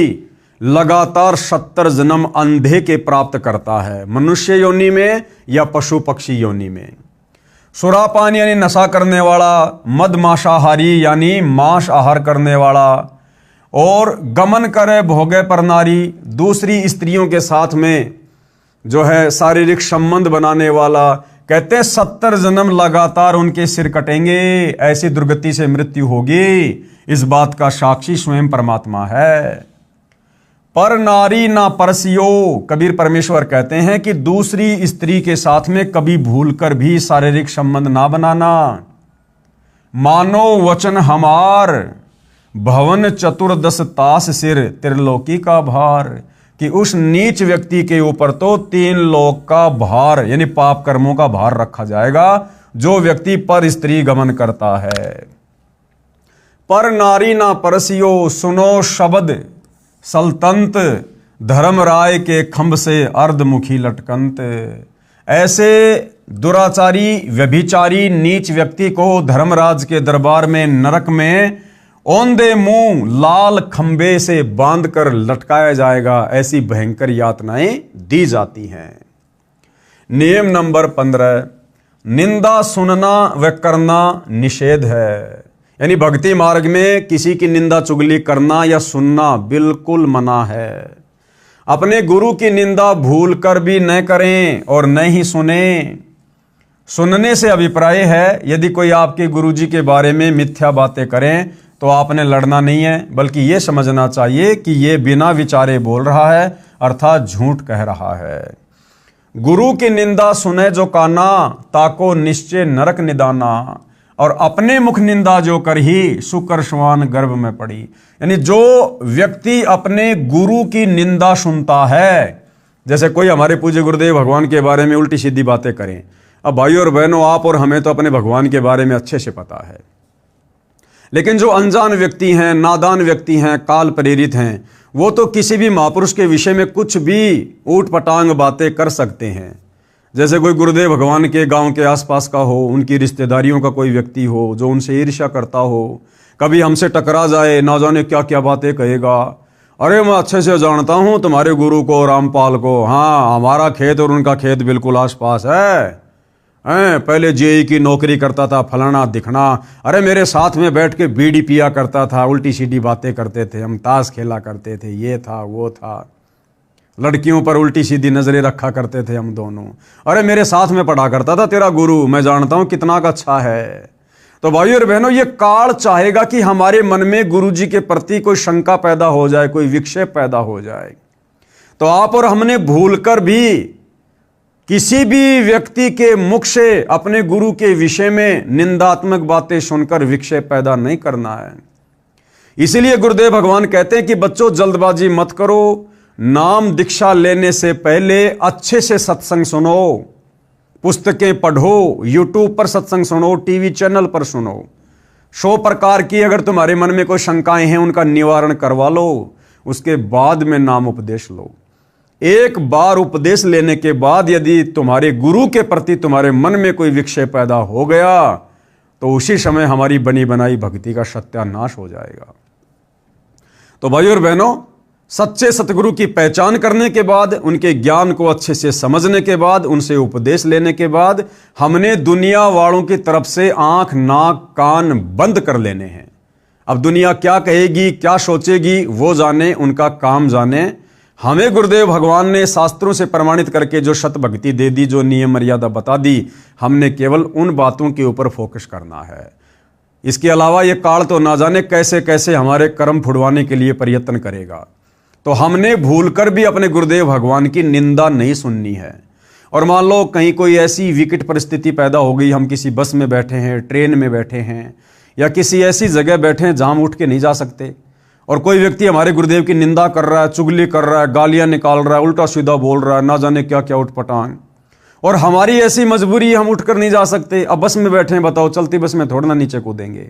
लगातार 70 जन्म अंधे के प्राप्त करता है, मनुष्य योनि में या पशु पक्षी योनि में। सुरापान यानी नशा करने वाला, मदमाशाहारी यानी मांस आहार करने वाला, और गमन करे भोगे पर नारी, दूसरी स्त्रियों के साथ में जो है शारीरिक संबंध बनाने वाला। कहते हैं 70 जन्म लगातार उनके सिर कटेंगे, ऐसी दुर्गति से मृत्यु होगी। इस बात का साक्षी स्वयं परमात्मा है। पर नारी ना परसियो, कबीर परमेश्वर कहते हैं कि दूसरी स्त्री के साथ में कभी भूलकर भी शारीरिक संबंध ना बनाना। मानो वचन हमार भवन चतुर्दश तास सिर त्रिलोकी का भार, कि उस नीच व्यक्ति के ऊपर तो 3 लोक का भार यानी पाप कर्मों का भार रखा जाएगा, जो व्यक्ति पर स्त्री गमन करता है। पर नारी ना परसियो सुनो शब्द सल्तंत, धर्मराय के खंभ से अर्धमुखी लटकंत। ऐसे दुराचारी व्यभिचारी नीच व्यक्ति को धर्मराज के दरबार में नरक में औंधे मुंह लाल खंबे से बांधकर लटकाया जाएगा। ऐसी भयंकर यातनाएं दी जाती हैं। नियम नंबर 15, निंदा सुनना व करना निषेध है। यानी भक्ति मार्ग में किसी की निंदा चुगली करना या सुनना बिल्कुल मना है। अपने गुरु की निंदा भूल कर भी न करें और न ही सुने। सुनने से अभिप्राय है, यदि कोई आपके गुरुजी के बारे में मिथ्या बातें करें तो आपने लड़ना नहीं है, बल्कि यह समझना चाहिए कि यह बिना विचारे बोल रहा है, अर्थात झूठ कह रहा है। गुरु की निंदा सुने जो काना, ताको निश्चय नरक निदाना। और अपने मुख निंदा जो कर ही शुकर श्वान गर्भ में पड़ी। यानी जो व्यक्ति अपने गुरु की निंदा सुनता है, जैसे कोई हमारे पूज्य गुरुदेव भगवान के बारे में उल्टी सीधी बातें करें। अब भाइयों और बहनों, आप और हमें तो अपने भगवान के बारे में अच्छे से पता है, लेकिन जो अनजान व्यक्ति हैं, नादान व्यक्ति हैं, काल प्रेरित हैं, वो तो किसी भी महापुरुष के विषय में कुछ भी ऊट पटांग बातें कर सकते हैं। जैसे कोई गुरुदेव भगवान के गांव के आसपास का हो, उनकी रिश्तेदारियों का कोई व्यक्ति हो जो उनसे ईर्ष्या करता हो, कभी हमसे टकरा जाए, ना जाने क्या क्या बातें कहेगा। अरे मैं अच्छे से जानता हूं तुम्हारे गुरु को, रामपाल को, हाँ हमारा खेत और उनका खेत बिल्कुल आसपास है। पहले जेई की नौकरी करता था, फलाना दिखना। अरे मेरे साथ में बैठ के बीड़ी पिया करता था, उल्टी सीधी बातें करते थे, हम ताश खेला करते थे, ये था वो था, लड़कियों पर उल्टी सीधी नजरें रखा करते थे हम दोनों। अरे मेरे साथ में पढ़ा करता था तेरा गुरु, मैं जानता हूं कितना का अच्छा है। तो भाइयों और बहनों, ये काल चाहेगा कि हमारे मन में गुरुजी के प्रति कोई शंका पैदा हो जाए, कोई विक्षेप पैदा हो जाए। तो आप और हमने भूलकर भी किसी भी व्यक्ति के मुख से अपने गुरु के विषय में निंदात्मक बातें सुनकर विक्षेप पैदा नहीं करना है। इसीलिए गुरुदेव भगवान कहते हैं कि बच्चों जल्दबाजी मत करो, नाम दीक्षा लेने से पहले अच्छे से सत्संग सुनो, पुस्तकें पढ़ो, यूट्यूब पर सत्संग सुनो, टीवी चैनल पर सुनो। 100 प्रकार की अगर तुम्हारे मन में कोई शंकाएं हैं उनका निवारण करवा लो, उसके बाद में नाम उपदेश लो। एक बार उपदेश लेने के बाद यदि तुम्हारे गुरु के प्रति तुम्हारे मन में कोई विक्षेप पैदा हो गया तो उसी समय हमारी बनी बनाई भक्ति का सत्यानाश हो जाएगा। तो भाइयों और बहनों, सच्चे सतगुरु की पहचान करने के बाद, उनके ज्ञान को अच्छे से समझने के बाद, उनसे उपदेश लेने के बाद हमने दुनिया वालों की तरफ से आंख नाक कान बंद कर लेने हैं। अब दुनिया क्या कहेगी, क्या सोचेगी, वो जाने, उनका काम जाने। हमें गुरुदेव भगवान ने शास्त्रों से प्रमाणित करके जो सत भक्ति दे दी, जो नियम मर्यादा बता दी, हमने केवल उन बातों के ऊपर फोकस करना है। इसके अलावा ये काल तो ना जाने कैसे कैसे हमारे कर्म फुड़वाने के लिए प्रयत्न करेगा। तो हमने भूलकर भी अपने गुरुदेव भगवान की निंदा नहीं सुननी है। और मान लो कहीं कोई ऐसी विकट परिस्थिति पैदा हो गई, हम किसी बस में बैठे हैं, ट्रेन में बैठे हैं, या किसी ऐसी जगह बैठे हैं जहां हम उठ के नहीं जा सकते, और कोई व्यक्ति हमारे गुरुदेव की निंदा कर रहा है, चुगली कर रहा है, गालियां निकाल रहा है, उल्टा सीधा बोल रहा है, ना जाने क्या क्या उठपटांग, और हमारी ऐसी मजबूरी है, हम उठकर नहीं जा सकते। अब बस में बैठे हैं, बताओ चलती बस में थोड़ा ना नीचे कूदेंगे।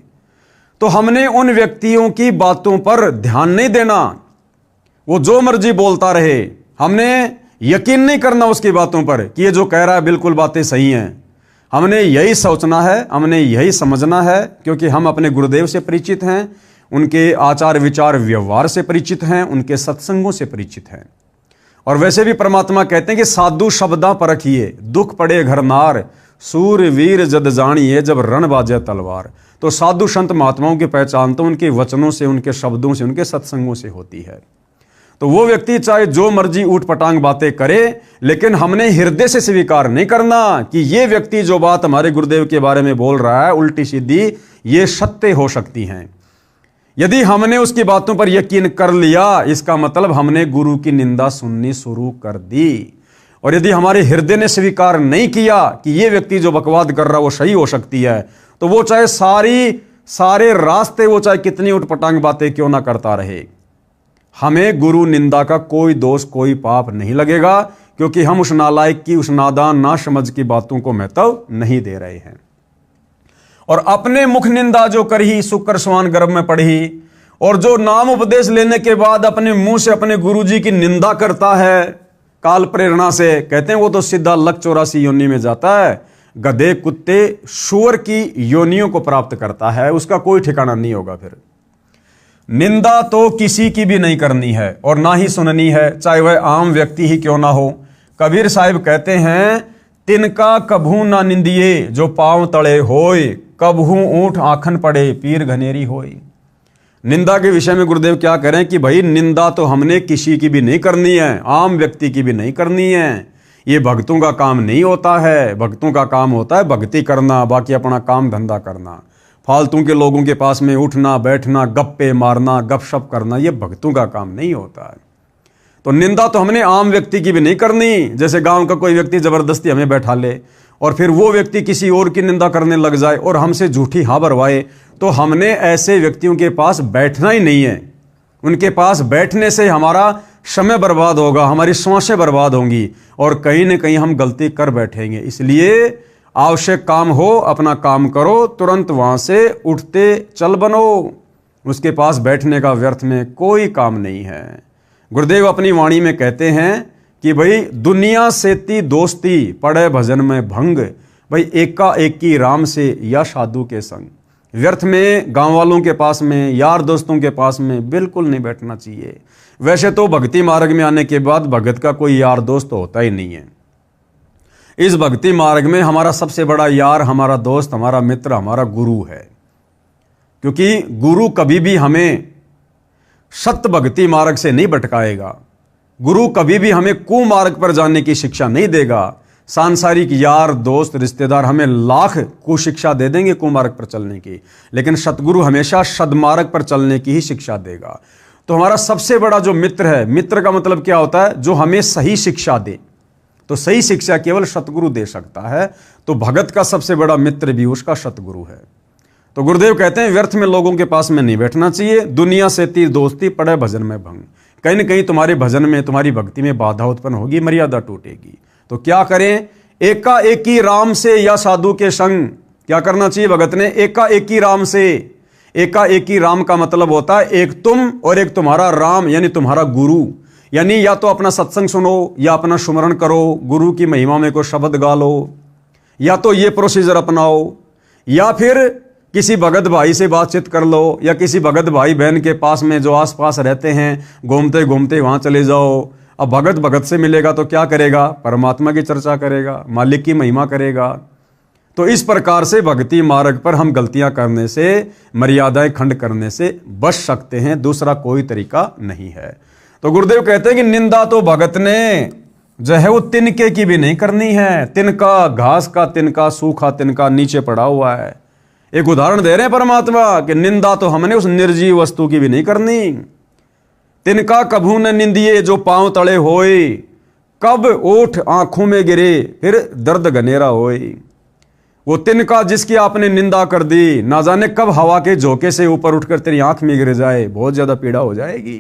तो हमने उन व्यक्तियों की बातों पर ध्यान नहीं देना, वो जो मर्जी बोलता रहे, हमने यकीन नहीं करना उसकी बातों पर कि ये जो कह रहा है बिल्कुल बातें सही हैं। हमने यही सोचना है, हमने यही समझना है, क्योंकि हम अपने गुरुदेव से परिचित हैं, उनके आचार विचार व्यवहार से परिचित हैं, उनके सत्संगों से परिचित हैं। और वैसे भी परमात्मा कहते हैं कि साधु शब्दा परखिए, दुख पड़े घर नार, सूर वीर जद जानिए, जब रण बाजे तलवार। तो साधु संत महात्माओं की पहचान तो उनके वचनों से, उनके शब्दों से, उनके सत्संगों से होती है। तो वो व्यक्ति चाहे जो मर्जी ऊट पटांग बातें करे, लेकिन हमने हृदय से स्वीकार नहीं करना कि ये व्यक्ति जो बात हमारे गुरुदेव के बारे में बोल रहा है उल्टी सीधी, ये सत्य हो सकती हैं। यदि हमने उसकी बातों पर यकीन कर लिया, इसका मतलब हमने गुरु की निंदा सुननी शुरू कर दी। और यदि हमारे हृदय ने स्वीकार नहीं किया कि ये व्यक्ति जो बकवाद कर रहा है वो सही हो सकती है, तो वो चाहे सारे रास्ते, वो चाहे कितनी उटपटांग बातें क्यों ना करता रहे, हमें गुरु निंदा का कोई दोष, कोई पाप नहीं लगेगा, क्योंकि हम उस नालायक की, उस नादान ना समझ की बातों को महत्व नहीं दे रहे हैं। और अपने मुख निंदा जो करही, शुक्र स्वान गर्भ में पढ़ी, और जो नाम उपदेश लेने के बाद अपने मुंह से अपने गुरु जी की निंदा करता है काल प्रेरणा से, कहते हैं वो तो सीधा लक 84 योनि में जाता है, गधे कुत्ते सूअर की योनियों को प्राप्त करता है, उसका कोई ठिकाना नहीं होगा। फिर निंदा तो किसी की भी नहीं करनी है और ना ही सुननी है, चाहे वह आम व्यक्ति ही क्यों ना हो। कबीर साहिब कहते हैं, तिनका कभू ना निंदिए जो पांव तले होय, कभू ऊंट आखन पड़े पीर घनेरी होय। निंदा के विषय में गुरुदेव क्या करें कि भाई निंदा तो हमने किसी की भी नहीं करनी है, आम व्यक्ति की भी नहीं करनी है। ये भक्तों का काम नहीं होता है। भक्तों का काम होता है भक्ति करना, बाकी अपना काम धंधा करना। फालतू के लोगों के पास में उठना बैठना, गप्पे मारना, गपशप करना, ये भक्तों का काम नहीं होता है। तो निंदा तो हमने आम व्यक्ति की भी नहीं करनी। जैसे गांव का कोई व्यक्ति जबरदस्ती हमें बैठा ले और फिर वो व्यक्ति किसी और की निंदा करने लग जाए और हमसे झूठी हाँ भरवाए, तो हमने ऐसे व्यक्तियों के पास बैठना ही नहीं है। उनके पास बैठने से हमारा समय बर्बाद होगा, हमारी सांसें बर्बाद होंगी और कहीं ना कहीं हम गलती कर बैठेंगे। इसलिए आवश्यक काम हो अपना काम करो, तुरंत वहां से उठते चल बनो। उसके पास बैठने का व्यर्थ में कोई काम नहीं है। गुरुदेव अपनी वाणी में कहते हैं कि भाई दुनिया सेती दोस्ती पड़े भजन में भंग, भाई एका एकी राम से या साधु के संग। व्यर्थ में गांव वालों के पास में, यार दोस्तों के पास में बिल्कुल नहीं बैठना चाहिए। वैसे तो भक्ति मार्ग में आने के बाद भगत का कोई यार दोस्त तो होता ही नहीं है। इस भक्ति मार्ग में हमारा सबसे बड़ा यार, हमारा दोस्त, हमारा मित्र, हमारा गुरु है। क्योंकि गुरु कभी भी हमें सत्य भक्ति मार्ग से नहीं भटकाएगा। गुरु कभी भी हमें कुमार्ग पर जाने की शिक्षा नहीं देगा। सांसारिक यार दोस्त रिश्तेदार हमें लाख कुशिक्षा दे देंगे कुमार्ग पर चलने की, लेकिन सतगुरु हमेशा सदमार्ग पर चलने की ही शिक्षा देगा। तो हमारा सबसे बड़ा जो मित्र है, मित्र का मतलब क्या होता है, जो हमें सही शिक्षा दे। तो सही शिक्षा केवल सतगुरु दे सकता है। तो भगत का सबसे बड़ा मित्र भी उसका सतगुरु है। तो गुरुदेव कहते हैं व्यर्थ में लोगों के पास में नहीं बैठना चाहिए। दुनिया से तीर दोस्ती पड़े भजन में भंग। कहीं ना कहीं तुम्हारे भजन में, तुम्हारी भक्ति में बाधा उत्पन्न होगी, मर्यादा टूटेगी। तो क्या करें, एका एकी राम से या साधु के संग। क्या करना चाहिए भगत ने, एका एकी राम से। एका एकी राम का मतलब होता है एक तुम और एक तुम्हारा राम, यानी तुम्हारा गुरु। यानी या तो अपना सत्संग सुनो या अपना सुमरण करो, गुरु की महिमा में को शब्द गा लो, या तो ये प्रोसीजर अपनाओ, या फिर किसी भगत भाई से बातचीत कर लो, या किसी भगत भाई बहन के पास में जो आसपास रहते हैं घूमते घूमते वहां चले जाओ। अब भगत भगत से मिलेगा तो क्या करेगा, परमात्मा की चर्चा करेगा, मालिक की महिमा करेगा। तो इस प्रकार से भक्ति मार्ग पर हम गलतियां करने से, मर्यादाएं खंड करने से बच सकते हैं। दूसरा कोई तरीका नहीं है। तो गुरुदेव कहते हैं कि निंदा तो भगत ने जो है वो तिनके की भी नहीं करनी है। तिनका, घास का तिनका, सूखा तिनका नीचे पड़ा हुआ है। एक उदाहरण दे रहे हैं परमात्मा कि निंदा तो हमने उस निर्जीव वस्तु की भी नहीं करनी। तिनका कभू न निंदिए जो पांव तले होए, कब ओठ आंखों में गिरे फिर दर्द घनेरा होए। वो तिनका जिसकी आपने निंदा कर दी, ना जाने कब हवा के झोंके से ऊपर उठकर तेरी आंख में गिर जाए, बहुत ज्यादा पीड़ा हो जाएगी।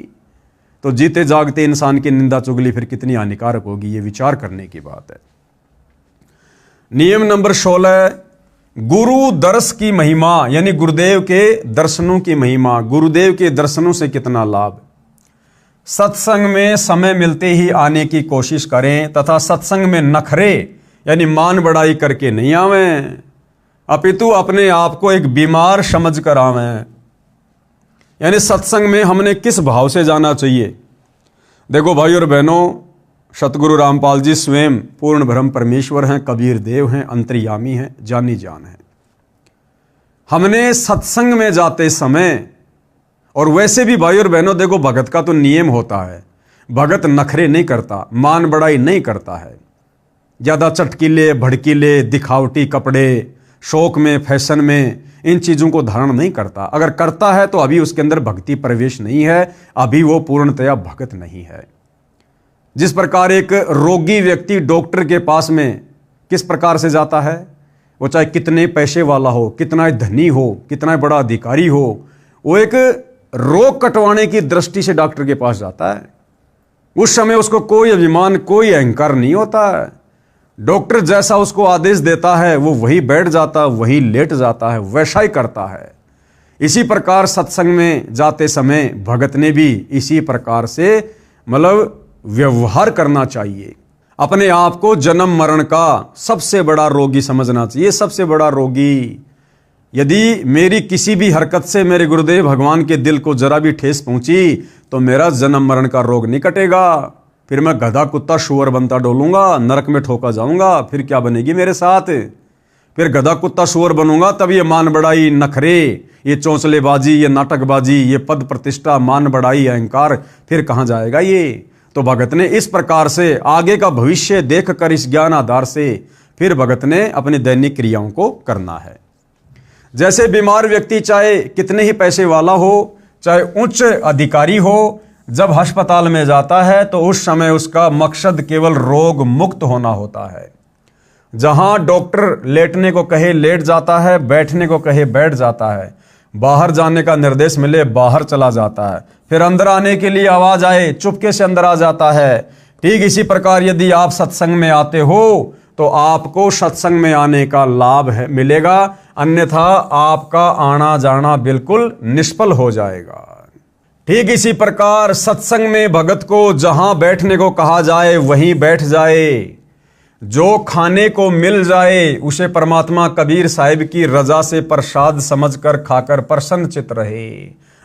तो जीते जागते इंसान की निंदा चुगली फिर कितनी हानिकारक होगी, ये विचार करने की बात है। नियम नंबर 16, गुरु दर्श की महिमा, यानी गुरुदेव के दर्शनों की महिमा। गुरुदेव के दर्शनों से कितना लाभ। सत्संग में समय मिलते ही आने की कोशिश करें तथा सत्संग में नखरे यानी मान बढ़ाई करके नहीं आवें, अपितु अपने आप को एक बीमार समझ कर आवें। यानी सत्संग में हमने किस भाव से जाना चाहिए। देखो भाई और बहनों, सतगुरु रामपाल जी स्वयं पूर्ण ब्रह्म परमेश्वर हैं, कबीर देव हैं, अंतर्यामी हैं, जानी जान हैं। हमने सत्संग में जाते समय, और वैसे भी भाई और बहनों देखो, भगत का तो नियम होता है, भगत नखरे नहीं करता, मान बढ़ाई नहीं करता है, ज़्यादा चटकीले भड़कीले दिखावटी कपड़े, शौक में, फैशन में इन चीज़ों को धारण नहीं करता। अगर करता है तो अभी उसके अंदर भक्ति प्रवेश नहीं है, अभी वो पूर्णतया भगत नहीं है। जिस प्रकार एक रोगी व्यक्ति डॉक्टर के पास में किस प्रकार से जाता है, वो चाहे कितने पैसे वाला हो, कितना धनी हो, कितना बड़ा अधिकारी हो, वो एक रोग कटवाने की दृष्टि से डॉक्टर के पास जाता है। उस समय उसको कोई अभिमान, कोई अहंकार नहीं होता है। डॉक्टर जैसा उसको आदेश देता है वो वही बैठ जाता, वही लेट जाता है, वैसा ही करता है। इसी प्रकार सत्संग में जाते समय भगत ने भी इसी प्रकार से मतलब व्यवहार करना चाहिए। अपने आप को जन्म मरण का सबसे बड़ा रोगी समझना चाहिए। सबसे बड़ा रोगी, यदि मेरी किसी भी हरकत से मेरे गुरुदेव भगवान के दिल को जरा भी ठेस पहुंची तो मेरा जन्म मरण का रोग नहीं कटेगा, फिर मैं गधा कुत्ता शुअर बनता डोलूंगा, नरक में ठोका जाऊंगा, फिर क्या बनेगी मेरे साथ। फिर गधा कुत्ता शुअर बनूंगा तब ये मान बढ़ाई, नखरे, ये चौंचलेबाजी, ये नाटकबाजी, ये पद प्रतिष्ठा, मान बढ़ाई, अहंकार फिर कहाँ जाएगा ये। तो भगत ने इस प्रकार से आगे का भविष्य देखकर इस ज्ञान आधार से फिर भगत ने अपनी दैनिक क्रियाओं को करना है। जैसे बीमार व्यक्ति चाहे कितने ही पैसे वाला हो, चाहे उच्च अधिकारी हो, जब अस्पताल में जाता है तो उस समय उसका मकसद केवल रोग मुक्त होना होता है। जहां डॉक्टर लेटने को कहे लेट जाता है, बैठने को कहे बैठ जाता है, बाहर जाने का निर्देश मिले बाहर चला जाता है, फिर अंदर आने के लिए आवाज आए चुपके से अंदर आ जाता है। ठीक इसी प्रकार यदि आप सत्संग में आते हो तो आपको सत्संग में आने का लाभ मिलेगा, अन्यथा आपका आना जाना बिल्कुल निष्फल हो जाएगा। ठीक इसी प्रकार सत्संग में भगत को जहां बैठने को कहा जाए वहीं बैठ जाए, जो खाने को मिल जाए उसे परमात्मा कबीर साहिब की रजा से प्रसाद समझकर खाकर प्रसन्न चित्त रहे।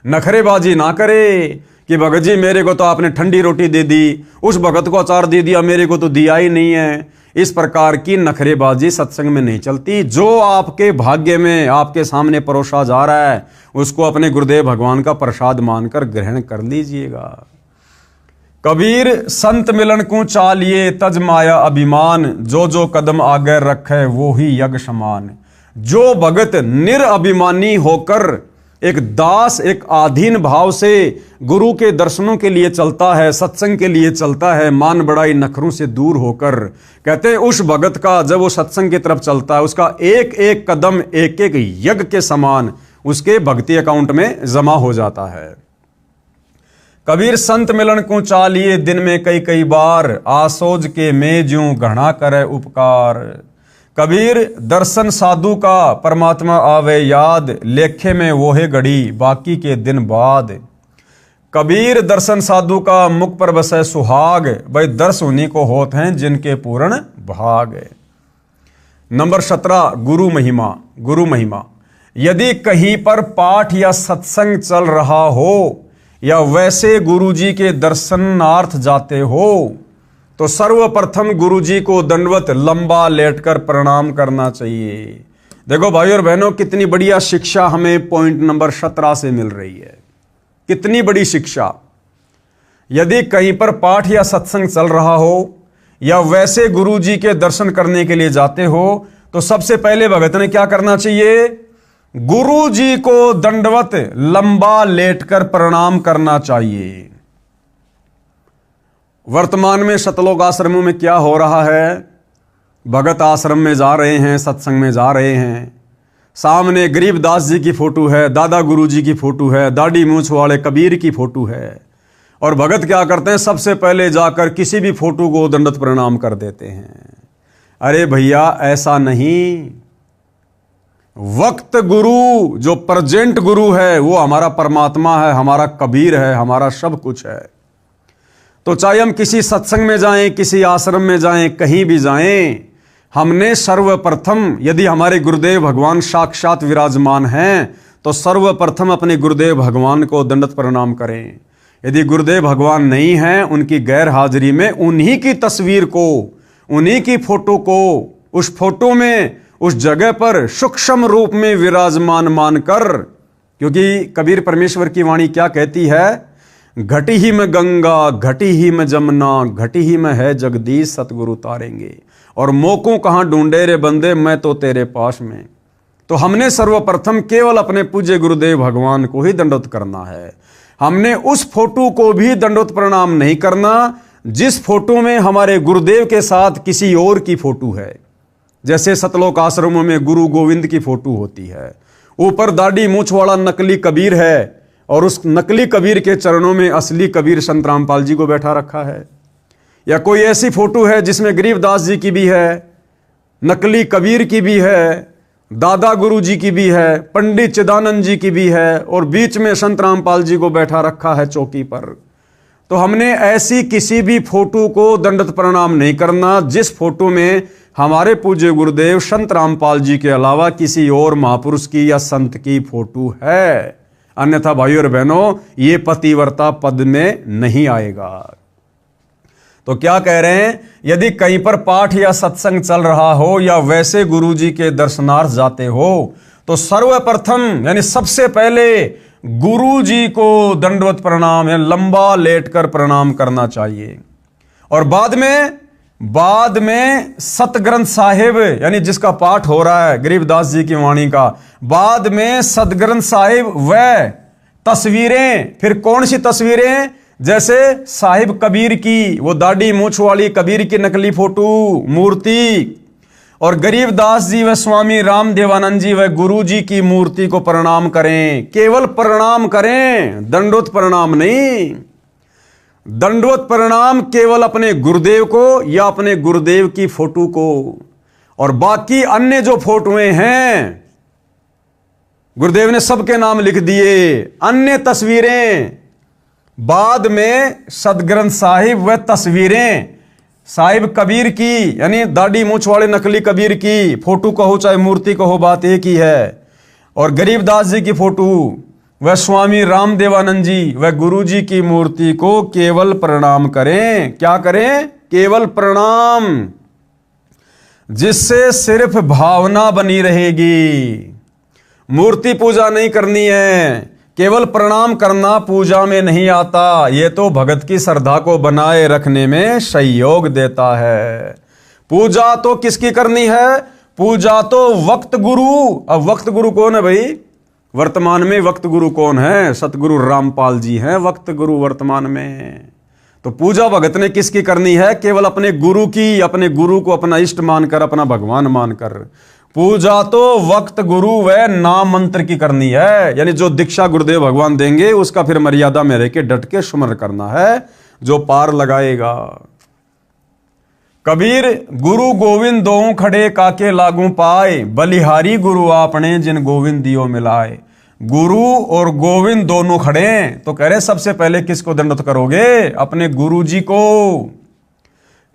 नखरेबाजी ना करे कि भगत जी मेरे को तो आपने ठंडी रोटी दे दी, उस भगत को अचार दे दिया, मेरे को तो दिया ही नहीं है। इस प्रकार की नखरेबाजी सत्संग में नहीं चलती। जो आपके भाग्य में आपके सामने परोसा जा रहा है उसको अपने गुरुदेव भगवान का प्रसाद मानकर ग्रहण कर लीजिएगा। कबीर संत मिलन को चालिए तज माया अभिमान, जो जो कदम आगे रखे वो ही यज्ञ समान। जो भगत निरअभिमानी होकर एक दास, एक आधीन भाव से गुरु के दर्शनों के लिए चलता है, सत्संग के लिए चलता है, मान बढ़ाई नखरों से दूर होकर, कहते हैं उस भगत का जब वो सत्संग की तरफ चलता है उसका एक एक कदम एक एक यज्ञ के समान उसके भक्ति अकाउंट में जमा हो जाता है। कबीर संत मिलन को चालिए दिन में कई कई बार, आसोज के में ज्यों घना करे उपकार। कबीर दर्शन साधु का परमात्मा आवे याद, लेखे में वोहे घड़ी बाकी के दिन बाद। कबीर दर्शन साधु का मुख पर बसे सुहाग, भाई दर्श उन्हीं को होते हैं जिनके पूर्ण भाग। नंबर 17 गुरु महिमा। गुरु महिमा, यदि कहीं पर पाठ या सत्संग चल रहा हो या वैसे गुरुजी के दर्शनार्थ जाते हो तो सर्वप्रथम गुरुजी को दंडवत लंबा लेटकर प्रणाम करना चाहिए। देखो भाई और बहनों, कितनी बढ़िया शिक्षा हमें पॉइंट नंबर 17 से मिल रही है। कितनी बड़ी शिक्षा। यदि कहीं पर पाठ या सत्संग चल रहा हो या वैसे गुरुजी के दर्शन करने के लिए जाते हो तो सबसे पहले भगत ने क्या करना चाहिए? गुरु जी को दंडवत लंबा लेटकर प्रणाम करना चाहिए। वर्तमान में सतलोक आश्रमों में क्या हो रहा है? भगत आश्रम में जा रहे हैं, सत्संग में जा रहे हैं, सामने गरीबदास जी की फोटो है, दादा गुरु जी की फोटो है, दाढ़ी मूंछ वाले कबीर की फोटो है, और भगत क्या करते हैं? सबसे पहले जाकर किसी भी फोटो को दंडवत प्रणाम कर देते हैं। अरे भैया ऐसा नहीं। वक्त गुरु, जो प्रेजेंट गुरु है, वो हमारा परमात्मा है, हमारा कबीर है, हमारा सब कुछ है। तो चाहे हम किसी सत्संग में जाएं, किसी आश्रम में जाएं, कहीं भी जाएं, हमने सर्वप्रथम, यदि हमारे गुरुदेव भगवान साक्षात विराजमान हैं, तो सर्वप्रथम अपने गुरुदेव भगवान को दंडवत प्रणाम करें। यदि गुरुदेव भगवान नहीं हैं, उनकी गैर हाजिरी में उन्हीं की तस्वीर को, उन्हीं की फोटो को, उस फोटो में, उस जगह पर सूक्ष्म रूप में विराजमान मानकर, क्योंकि कबीर परमेश्वर की वाणी क्या कहती है, घटी ही में गंगा, घटी ही में जमुना, घटी ही में है जगदीश, सतगुरु तारेंगे। और मोको कहाँ ढूंढे रे बंदे, मैं तो तेरे पास में। तो हमने सर्वप्रथम केवल अपने पूज्य गुरुदेव भगवान को ही दंडवत करना है। हमने उस फोटो को भी दंडवत प्रणाम नहीं करना जिस फोटो में हमारे गुरुदेव के साथ किसी और की फोटो है। जैसे सतलोक आश्रमों में गुरु गोविंद की फोटो होती है, ऊपर दाढ़ी मूछ वाला नकली कबीर है, और उस नकली कबीर के चरणों में असली कबीर संत रामपाल जी को बैठा रखा है। या कोई ऐसी फोटो है जिसमें गरीबदास जी की भी है, नकली कबीर की भी है, दादा गुरु जी की भी है, पंडित चिदानंद जी की भी है, और बीच में संत रामपाल जी को बैठा रखा है चौकी पर। तो हमने ऐसी किसी भी फोटो को दंडवत प्रणाम नहीं करना जिस फोटो में हमारे पूज्य गुरुदेव संत रामपाल जी के अलावा किसी और महापुरुष की या संत की फोटो है। अन्यथा भाइयों और बहनों, ये पतिव्रता पद में नहीं आएगा। तो क्या कह रहे हैं, यदि कहीं पर पाठ या सत्संग चल रहा हो या वैसे गुरुजी के दर्शनार्थ जाते हो, तो सर्वप्रथम यानी सबसे पहले गुरुजी को दंडवत प्रणाम या लंबा लेटकर प्रणाम करना चाहिए। और बाद में सतग्रंथ साहिब यानी जिसका पाठ हो रहा है गरीबदास जी की वाणी का, बाद में सतग्रंथ साहिब व तस्वीरें। फिर कौन सी तस्वीरें, जैसे साहिब कबीर की, वो दाढ़ी मूछ वाली कबीर की नकली फोटो मूर्ति, और गरीबदास जी व स्वामी राम देवानंद जी व गुरु जी की मूर्ति को प्रणाम करें। केवल प्रणाम करें, दंडवत प्रणाम नहीं। दंडवत प्रणाम केवल अपने गुरुदेव को या अपने गुरुदेव की फोटो को। और बाकी अन्य जो फोटोएं हैं, गुरुदेव ने सबके नाम लिख दिए। अन्य तस्वीरें बाद में सतग्रंथ साहिब व तस्वीरें साहिब कबीर की यानी दाढ़ी मूछ वाले नकली कबीर की फोटो कहो चाहे मूर्ति कहो, बात एक ही है। और गरीबदास जी की फोटो व स्वामी राम देवानंद जी व गुरु जी की मूर्ति को केवल प्रणाम करें। क्या करें? केवल प्रणाम, जिससे सिर्फ भावना बनी रहेगी। मूर्ति पूजा नहीं करनी है, केवल प्रणाम करना पूजा में नहीं आता। ये तो भगत की श्रद्धा को बनाए रखने में सहयोग देता है। पूजा तो किसकी करनी है? पूजा तो वक्त गुरु। अब वक्त गुरु कौन है भाई? वर्तमान में वक्त गुरु कौन है? सतगुरु रामपाल जी हैं वक्त गुरु वर्तमान में। तो पूजा भगत ने किसकी करनी है? केवल अपने गुरु की, अपने गुरु को अपना इष्ट मानकर, अपना भगवान मानकर। पूजा तो वक्त गुरु व नाम मंत्र की करनी है, यानी जो दीक्षा गुरुदेव भगवान देंगे उसका फिर मर्यादा में रह के डट के सुमर करना है, जो पार लगाएगा। कबीर गुरु गोविंद दोऊ खड़े काके लागू पाए, बलिहारी गुरु आपने जिन गोविंद दियो मिलाए। गुरु और गोविंद दोनों खड़े, तो कह रहे सबसे पहले किसको दंडवत करोगे? अपने गुरु जी को।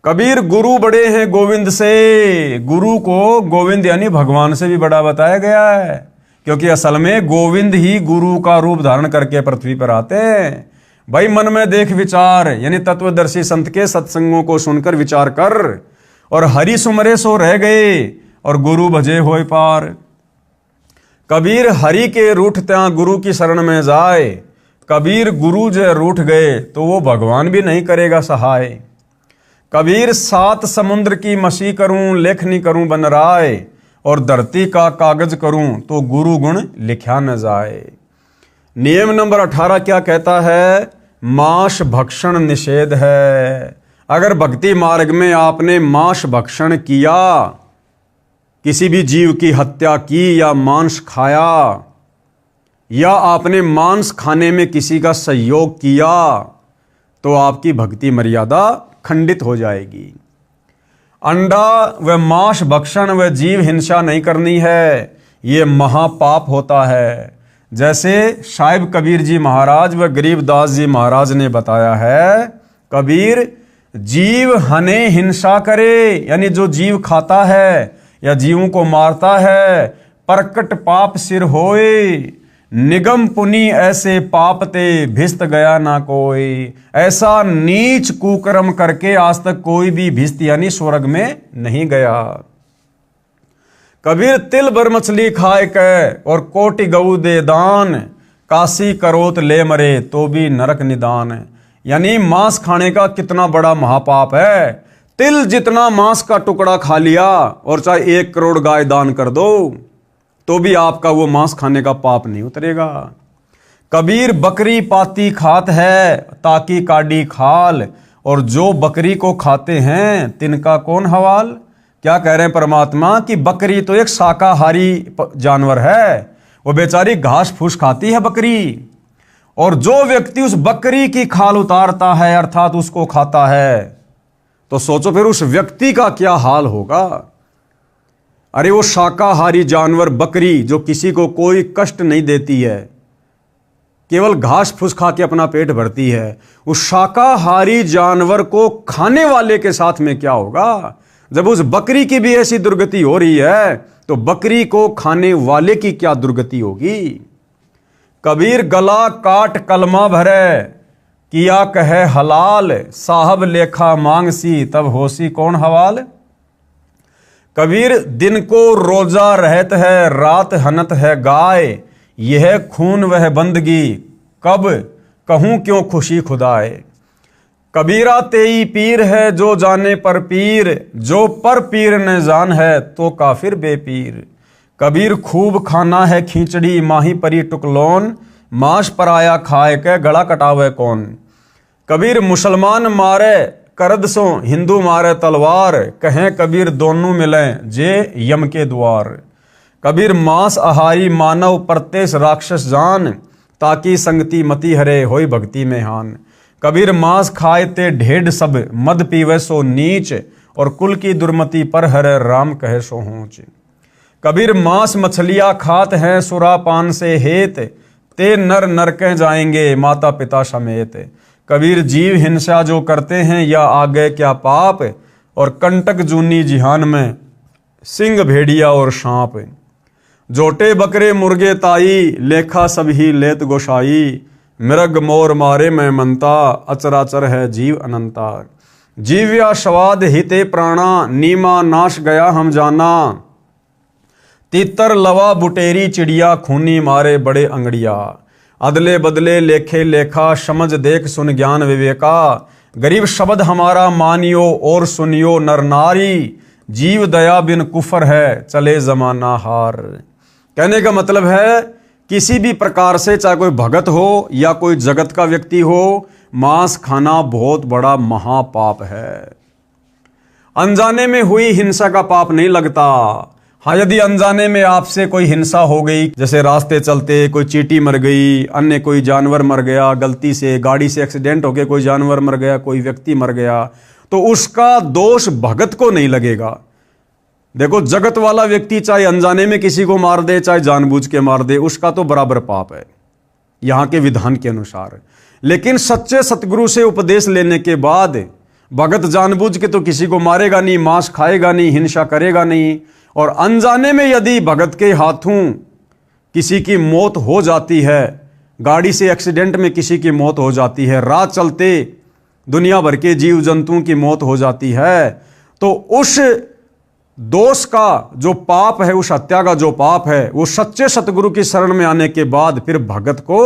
कबीर गुरु बड़े हैं गोविंद से। गुरु को गोविंद यानी भगवान से भी बड़ा बताया गया है, क्योंकि असल में गोविंद ही गुरु का रूप धारण करके पृथ्वी पर आते हैं। भाई मन में देख विचार, यानी तत्वदर्शी संत के सत्संगों को सुनकर विचार कर, और हरि सुमरे सो रह गए और गुरु भजे होय पार। कबीर हरि के रूठ त्या गुरु की शरण में जाए। कबीर गुरु जो रूठ गए तो वो भगवान भी नहीं करेगा सहाय। कबीर सात समुद्र की मसी करूं, लेखनी करूं बन राय, और धरती का कागज करूं तो गुरु गुण लिखा न जाए। नियम नंबर 18 क्या कहता है? मांस भक्षण निषेध है। अगर भक्ति मार्ग में आपने मांस भक्षण किया, किसी भी जीव की हत्या की या मांस खाया, या आपने मांस खाने में किसी का सहयोग किया, तो आपकी भक्ति मर्यादा खंडित हो जाएगी। अंडा व मांस भक्षण व जीव हिंसा नहीं करनी है, ये महापाप होता है। जैसे साहिब कबीर जी महाराज व गरीबदास जी महाराज ने बताया है, कबीर जीव हने हिंसा करे, यानी जो जीव खाता है या जीवों को मारता है, प्रकट पाप सिर होए, निगम पुनि ऐसे पाप ते भिस्त गया ना कोई। ऐसा नीच कुकर्म करके आज तक कोई भी भिस्त यानी स्वर्ग में नहीं गया। कबीर तिल भर मछली खाए के और कोटि गऊ दे दान, काशी करोत ले मरे तो भी नरक निदान। यानी मांस खाने का कितना बड़ा महापाप है। तिल जितना मांस का टुकड़ा खा लिया और चाहे 1 करोड़ गाय दान कर दो तो भी आपका वो मांस खाने का पाप नहीं उतरेगा। कबीर बकरी पाती खात है ताकि काडी खाल, और जो बकरी को खाते हैं तिनका कौन हवाल। क्या कह रहे हैं परमात्मा कि बकरी तो एक शाकाहारी जानवर है, वो बेचारी घास फूस खाती है बकरी, और जो व्यक्ति उस बकरी की खाल उतारता है अर्थात उसको खाता है, तो सोचो फिर उस व्यक्ति का क्या हाल होगा। अरे वो शाकाहारी जानवर बकरी जो किसी को कोई कष्ट नहीं देती है, केवल घास फूस खा के अपना पेट भरती है, उस शाकाहारी जानवर को खाने वाले के साथ में क्या होगा। जब उस बकरी की भी ऐसी दुर्गति हो रही है तो बकरी को खाने वाले की क्या दुर्गति होगी। कबीर गला काट कलमा भरे, किया कहे हलाल, साहब लेखा मांगसी तब होसी कौन हवाल। कबीर दिन को रोजा रहत है रात हनत है गाय, यह खून वह बंदगी कब कहूं क्यों खुशी खुदाए। कबीरा तेई पीर है जो जाने पर पीर, जो पर पीर न जान है तो काफिर बेपीर। कबीर खूब खाना है खींचड़ी माही परी टुकलोन, मांस पराया खाए के गला कटावे कौन। कबीर मुसलमान मारे करद सो हिंदू मारे तलवार, कहें कबीर दोनों मिलें जे यम के द्वार। कबीर मांस आहारी मानव प्रत्येष राक्षस जान, ताकि संगति मति हरे होई भक्ति में हान। कबीर मांस खाए ते ढेड सब मद पीवे सो नीच, और कुल की दुर्मति पर हरे राम कहे सो ऊंच। कबीर मांस मछलियां खात हैं सुरापान से हेत, ते नर नरके जाएंगे माता पिता समेत। कबीर जीव हिंसा जो करते हैं या आगे क्या पाप, और कंटक जूनी जिहान में सिंह भेड़िया और सांप। जोटे बकरे मुर्गे ताई लेखा सभी लेत गोसाई, मृग मोर मारे मैं मनता अचराचर है जीव अनंता। जीव्या स्वाद हिते प्राणा नीमा नाश गया हम जाना, तीतर लवा बुटेरी चिड़िया खूनी मारे बड़े अंगड़िया। अदले बदले लेखे लेखा समझ देख सुन ज्ञान विवेका, गरीब शब्द हमारा मानियो और सुनियो नर नारी, जीव दया बिन कुफर है चले जमाना हार। कहने का मतलब है किसी भी प्रकार से चाहे कोई भगत हो या कोई जगत का व्यक्ति हो, मांस खाना बहुत बड़ा महापाप है। अनजाने में हुई हिंसा का पाप नहीं लगता। हाँ, यदि अनजाने में आपसे कोई हिंसा हो गई, जैसे रास्ते चलते कोई चींटी मर गई, अन्य कोई जानवर मर गया, गलती से गाड़ी से एक्सीडेंट होकर कोई जानवर मर गया, कोई व्यक्ति मर गया, तो उसका दोष भगत को नहीं लगेगा। देखो, जगत वाला व्यक्ति चाहे अनजाने में किसी को मार दे चाहे जानबूझ के मार दे, उसका तो बराबर पाप है यहां के विधान के अनुसार। लेकिन सच्चे सतगुरु से उपदेश लेने के बाद भगत जानबूझ के तो किसी को मारेगा नहीं, मांस खाएगा नहीं, हिंसा करेगा नहीं। और अनजाने में यदि भगत के हाथों किसी की मौत हो जाती है, गाड़ी से एक्सीडेंट में किसी की मौत हो जाती है, राह चलते दुनिया भर के जीव जंतुओं की मौत हो जाती है, तो उस दोष का जो पाप है, उस हत्या का जो पाप है, वो सच्चे सतगुरु की शरण में आने के बाद फिर भगत को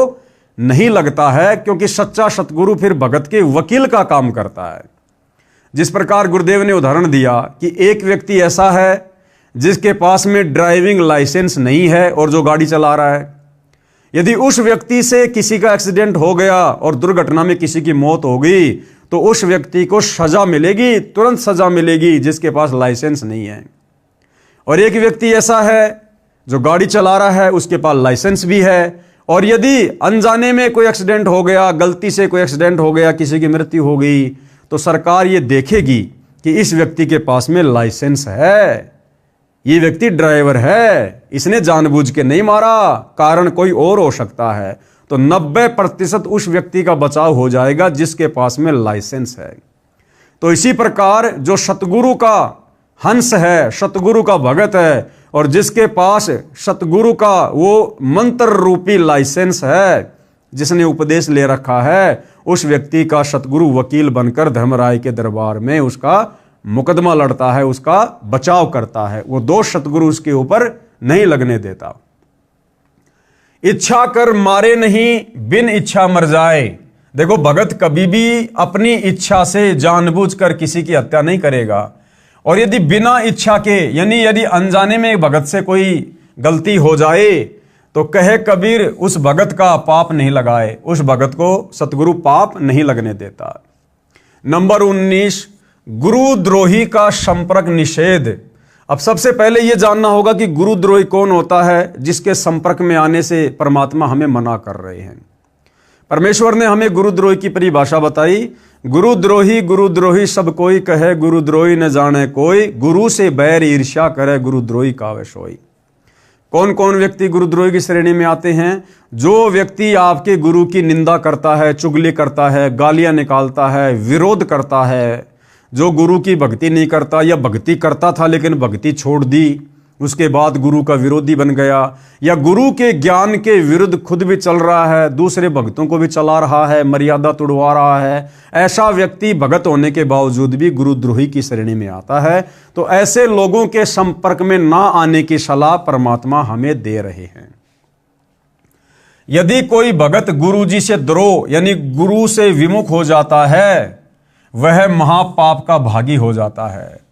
नहीं लगता है, क्योंकि सच्चा सतगुरु फिर भगत के वकील का काम करता है। जिस प्रकार गुरुदेव ने उदाहरण दिया कि एक व्यक्ति ऐसा है जिसके पास में ड्राइविंग लाइसेंस नहीं है और जो गाड़ी चला रहा है, यदि उस व्यक्ति से किसी का एक्सीडेंट हो गया और दुर्घटना में किसी की मौत हो गई, तो उस व्यक्ति को सजा मिलेगी, तुरंत सजा मिलेगी, जिसके पास लाइसेंस नहीं है। और एक व्यक्ति ऐसा है जो गाड़ी चला रहा है, उसके पास लाइसेंस भी है, और यदि अनजाने में कोई एक्सीडेंट हो गया, गलती से कोई एक्सीडेंट हो गया, किसी की मृत्यु हो गई, तो सरकार ये देखेगी कि इस व्यक्ति के पास में लाइसेंस है, ये व्यक्ति ड्राइवर है, इसने जानबूझ के नहीं मारा, कारण कोई और हो सकता है, तो 90% उस व्यक्ति का बचाव हो जाएगा जिसके पास में लाइसेंस है। तो इसी प्रकार जो सतगुरु का हंस है, सतगुरु का भगत है, और जिसके पास सतगुरु का वो मंत्र रूपी लाइसेंस है, जिसने उपदेश ले रखा है, उस व्यक्ति का सतगुरु वकील बनकर धर्मराय के दरबार में उसका मुकदमा लड़ता है, उसका बचाव करता है। वो दोष सतगुरु उसके ऊपर नहीं लगने देता। इच्छा कर मारे नहीं, बिन इच्छा मर जाए। देखो, भगत कभी भी अपनी इच्छा से जानबूझकर किसी की हत्या नहीं करेगा, और यदि बिना इच्छा के, यानी यदि अनजाने में भगत से कोई गलती हो जाए तो कहे कबीर उस भगत का पाप नहीं लगाए, उस भगत को सतगुरु पाप नहीं लगने देता। नंबर 19, गुरुद्रोही का संपर्क निषेध। अब सबसे पहले यह जानना होगा कि गुरुद्रोही कौन होता है जिसके संपर्क में आने से परमात्मा हमें मना कर रहे हैं। परमेश्वर ने हमें गुरुद्रोही की परिभाषा बताई। गुरुद्रोही सब कोई कहे, गुरुद्रोही न जाने कोई, गुरु से बैर ईर्ष्या करे, गुरुद्रोही कावे सोई। कौन कौन व्यक्ति गुरुद्रोही की श्रेणी में आते हैं? जो व्यक्ति आपके गुरु की निंदा करता है, चुगली करता है, गालियां निकालता है, विरोध करता है, जो गुरु की भक्ति नहीं करता, या भक्ति करता था लेकिन भक्ति छोड़ दी, उसके बाद गुरु का विरोधी बन गया, या गुरु के ज्ञान के विरुद्ध खुद भी चल रहा है, दूसरे भक्तों को भी चला रहा है, मर्यादा तोड़वा रहा है, ऐसा व्यक्ति भगत होने के बावजूद भी गुरुद्रोही की श्रेणी में आता है। तो ऐसे लोगों के संपर्क में ना आने की सलाह परमात्मा हमें दे रहे हैं। यदि कोई भगत गुरु जी से द्रोह यानी गुरु से विमुख हो जाता है, वह महापाप का भागी हो जाता है।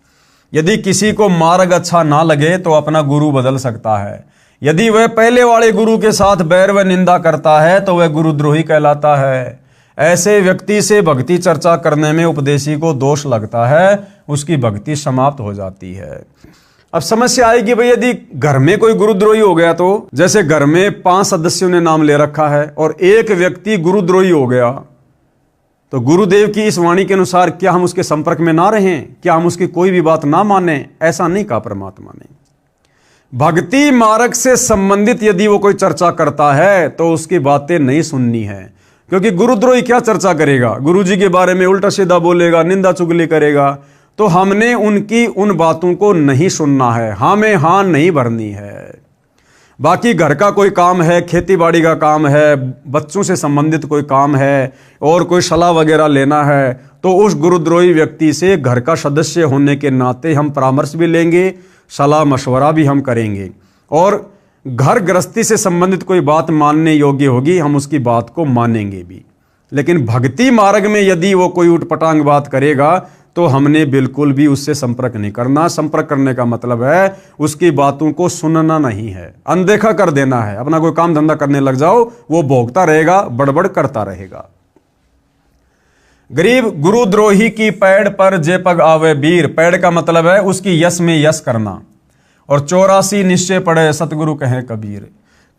यदि किसी को मार्ग अच्छा ना लगे तो अपना गुरु बदल सकता है। यदि वह पहले वाले गुरु के साथ बैर व निंदा करता है तो वह गुरुद्रोही कहलाता है। ऐसे व्यक्ति से भक्ति चर्चा करने में उपदेशी को दोष लगता है, उसकी भक्ति समाप्त हो जाती है। अब समस्या आएगी भाई, यदि घर में कोई गुरुद्रोही हो गया तो, जैसे घर में 5 सदस्यों ने नाम ले रखा है और एक व्यक्ति गुरुद्रोही हो गया, तो गुरुदेव की इस वाणी के अनुसार क्या हम उसके संपर्क में ना रहें? क्या हम उसकी कोई भी बात ना माने? ऐसा नहीं कहा परमात्मा ने। भक्ति मार्ग से संबंधित यदि वो कोई चर्चा करता है तो उसकी बातें नहीं सुननी है, क्योंकि गुरुद्रोही क्या चर्चा करेगा? गुरु जी के बारे में उल्टा सीधा बोलेगा, निंदा चुगली करेगा। तो हमने उनकी उन बातों को नहीं सुनना है, हमें हाँ नहीं भरनी है। बाकी घर का कोई काम है, खेती बाड़ी का काम है, बच्चों से संबंधित कोई काम है, और कोई सलाह वगैरह लेना है, तो उस गुरुद्रोही व्यक्ति से घर का सदस्य होने के नाते हम परामर्श भी लेंगे, सलाह मशवरा भी हम करेंगे, और घर गृहस्थी से संबंधित कोई बात मानने योग्य होगी हम उसकी बात को मानेंगे भी। लेकिन भक्ति मार्ग में यदि वो कोई उटपटांग बात करेगा तो हमने बिल्कुल भी उससे संपर्क नहीं करना। संपर्क करने का मतलब है उसकी बातों को सुनना नहीं है, अनदेखा कर देना है। अपना कोई काम धंधा करने लग जाओ, वो भोगता रहेगा, बड़बड़ करता रहेगा। गरीब गुरुद्रोही की पैड़ पर जे पग आवे बीर। पैड़ का मतलब है उसकी यश में यश करना। और 84 निश्चय पड़े सतगुरु कहे कबीर।